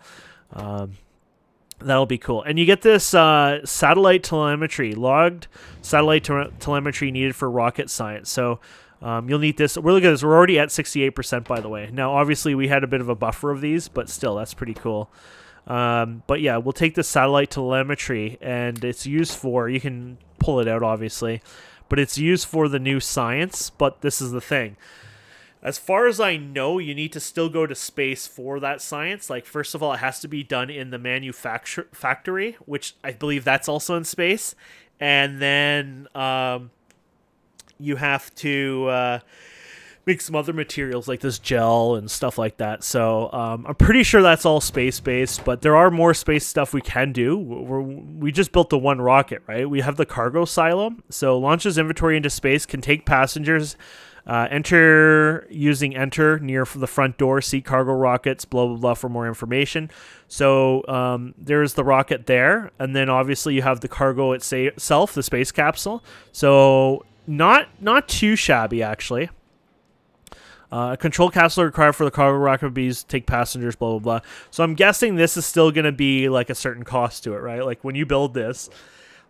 that'll be cool. And you get this satellite telemetry, logged satellite telemetry needed for rocket science. So you'll need this. We're looking at this. We're already at 68%, by the way. Now, obviously, we had a bit of a buffer of these, but still, that's pretty cool. But yeah, we'll take this satellite telemetry, and it's used for, you can pull it out, obviously, but it's used for the new science. But this is the thing. As far as I know, you need to still go to space for that science. Like, first of all, it has to be done in the factory, which I believe that's also in space. And then you have to make some other materials like this gel and stuff like that. So I'm pretty sure that's all space-based, but there are more space stuff we can do. We just built the one rocket, right? We have the cargo silo. So launches inventory into space, can take passengers, enter using enter near the front door, see cargo rockets, blah, blah, blah for more information. So there's the rocket there. And then obviously you have the cargo itself, the space capsule. So not too shabby, actually. Control capsule required for the cargo rocket bees, take passengers, blah, blah, blah. So I'm guessing this is still going to be like a certain cost to it, right? Like when you build this,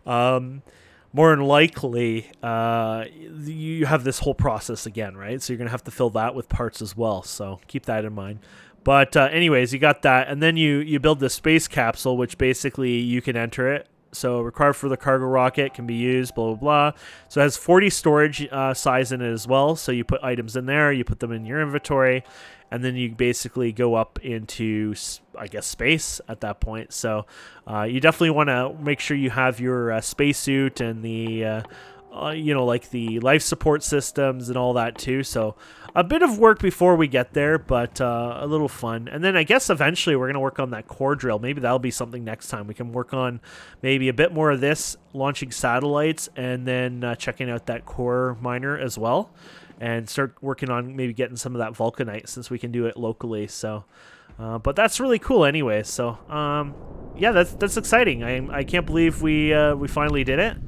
more than likely, you have this whole process again, right? So you're going to have to fill that with parts as well. So keep that in mind. But anyways, you got that. And then you build the space capsule, which basically you can enter it. So required for the cargo rocket, can be used, blah, blah, blah. So it has 40 storage size in it as well. So you put items in there, you put them in your inventory, and then you basically go up into, I guess, space at that point. So you definitely want to make sure you have your spacesuit and the, you know, like the life support systems and all that too. So a bit of work before we get there, but a little fun. And then I guess eventually we're going to work on that core drill. Maybe that'll be something next time. We can work on maybe a bit more of this, launching satellites, and then checking out that core miner as well, and start working on maybe getting some of that vulcanite since we can do it locally. So, but that's really cool anyway. So, yeah, that's exciting. I can't believe we finally did it.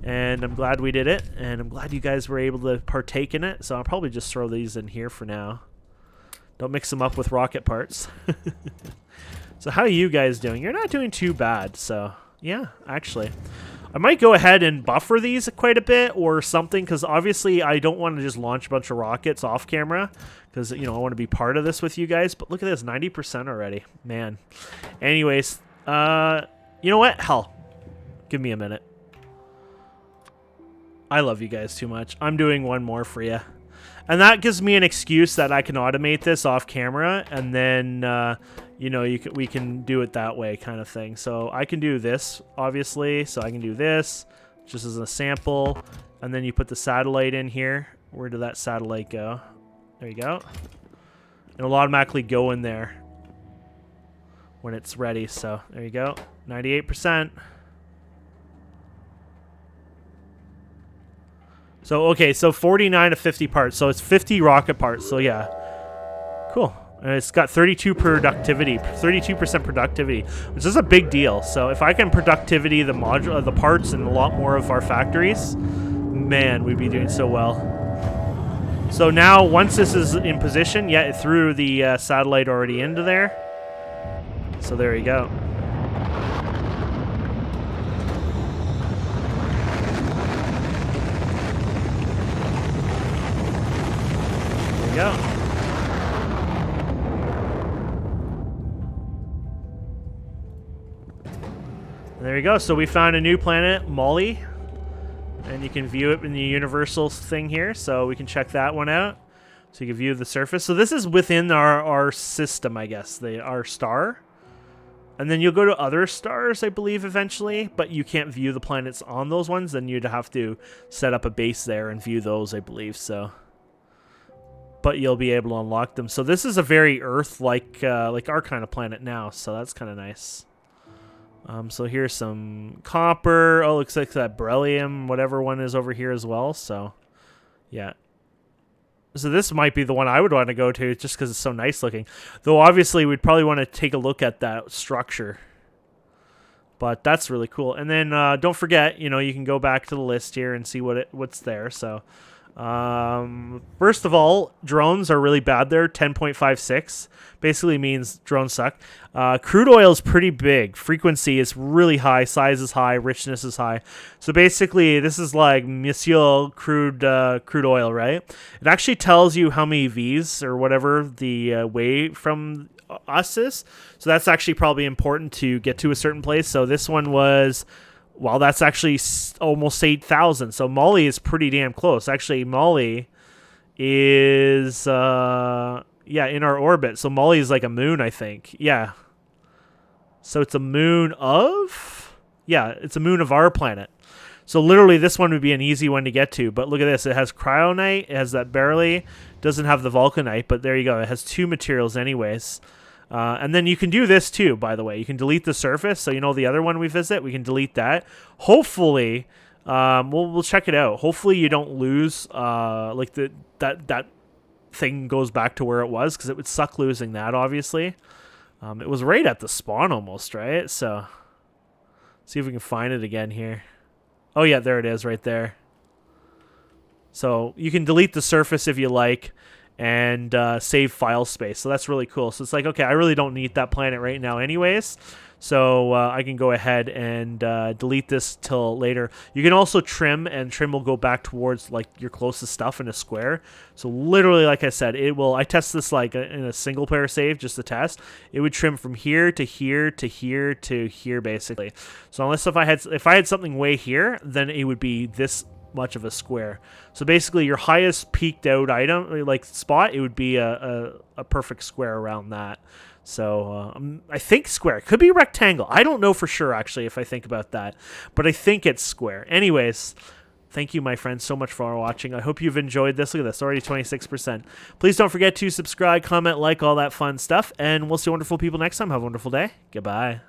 And I'm glad we did it, and I'm glad you guys were able to partake in it. So I'll probably just throw these in here for now. Don't mix them up with rocket parts. So how are you guys doing? You're not doing too bad. So yeah, actually, I might go ahead and buffer these quite a bit or something, because obviously I don't want to just launch a bunch of rockets off camera, because, you know, I want to be part of this with you guys. But look at this, 90% already, man. Anyways, you know what? Hell, give me a minute. I love you guys too much. I'm doing one more for you. And that gives me an excuse that I can automate this off camera, and then, you know, we can do it that way kind of thing. So I can do this, obviously. So I can do this just as a sample, and then you put the satellite in here. Where did that satellite go? There you go. And it'll automatically go in there when it's ready. So there you go, 98%. So, okay, so 49 to 50 parts. So it's 50 rocket parts. So, yeah. Cool. And it's got 32% productivity, which is a big deal. So if I can productivity the parts in a lot more of our factories, man, we'd be doing so well. So now, once this is in position, yeah, it threw the satellite already into there. So there you go. Go. And there you go. So we found a new planet, Molly, and you can view it in the universal thing here. So we can check that one out. So you can view the surface. So this is within our system, I guess, our star. And then you'll go to other stars, I believe, eventually, but you can't view the planets on those ones. Then you'd have to set up a base there and view those, I believe. So. But you'll be able to unlock them. So this is a very Earth-like, like our kind of planet now. So that's kind of nice. So here's some copper. Oh, looks like that beryllium, whatever one is over here as well. So, yeah. So this might be the one I would want to go to just because it's so nice looking. Though obviously we'd probably want to take a look at that structure. But that's really cool. And then don't forget, you know, you can go back to the list here and see what's there. So. First of all, drones are really bad there. 10.56 basically means drones suck. Crude oil is pretty big. Frequency is really high. Size is high. Richness is high. So basically, this is like Monsieur crude oil, right? It actually tells you how many V's or whatever the way from us is. So that's actually probably important to get to a certain place. So this one was. Well, that's actually almost 8,000. So Molly is pretty damn close. Actually, Molly is, yeah, in our orbit. So Molly is like a moon, I think. Yeah. So it's a moon of? Yeah, it's a moon of our planet. So literally this one would be an easy one to get to. But look at this. It has cryonite. It has that barely. Doesn't have the vulcanite, but there you go. It has two materials anyways. And then you can do this too, by the way. You can delete the surface. So you know the other one we visit, we can delete that. Hopefully, we'll check it out. Hopefully you don't lose like that thing goes back to where it was, because it would suck losing that. Obviously, it was right at the spawn almost, right? So see if we can find it again here. Oh yeah, there it is, right there. So you can delete the surface if you like. And save file space. So that's really cool. So it's like, okay, I really don't need that planet right now anyways. So I can go ahead and delete this till later. You can also trim, and trim will go back towards like your closest stuff in a square. So literally, like I said, it will. I test this like in a single player save, just to test. It would trim from here to here to here to here, basically. So unless if I had something way here, then it would be this much of a square. So basically your highest peaked out item, like spot, it would be a perfect square around that. So I think square. It could be rectangle. I don't know for sure, actually, if I think about that. But I think it's square. Anyways, thank you, my friends, so much for watching. I hope you've enjoyed this. Look at this, already 26%. Please don't forget to subscribe, comment, like, all that fun stuff. And we'll see wonderful people next time. Have a wonderful day. Goodbye.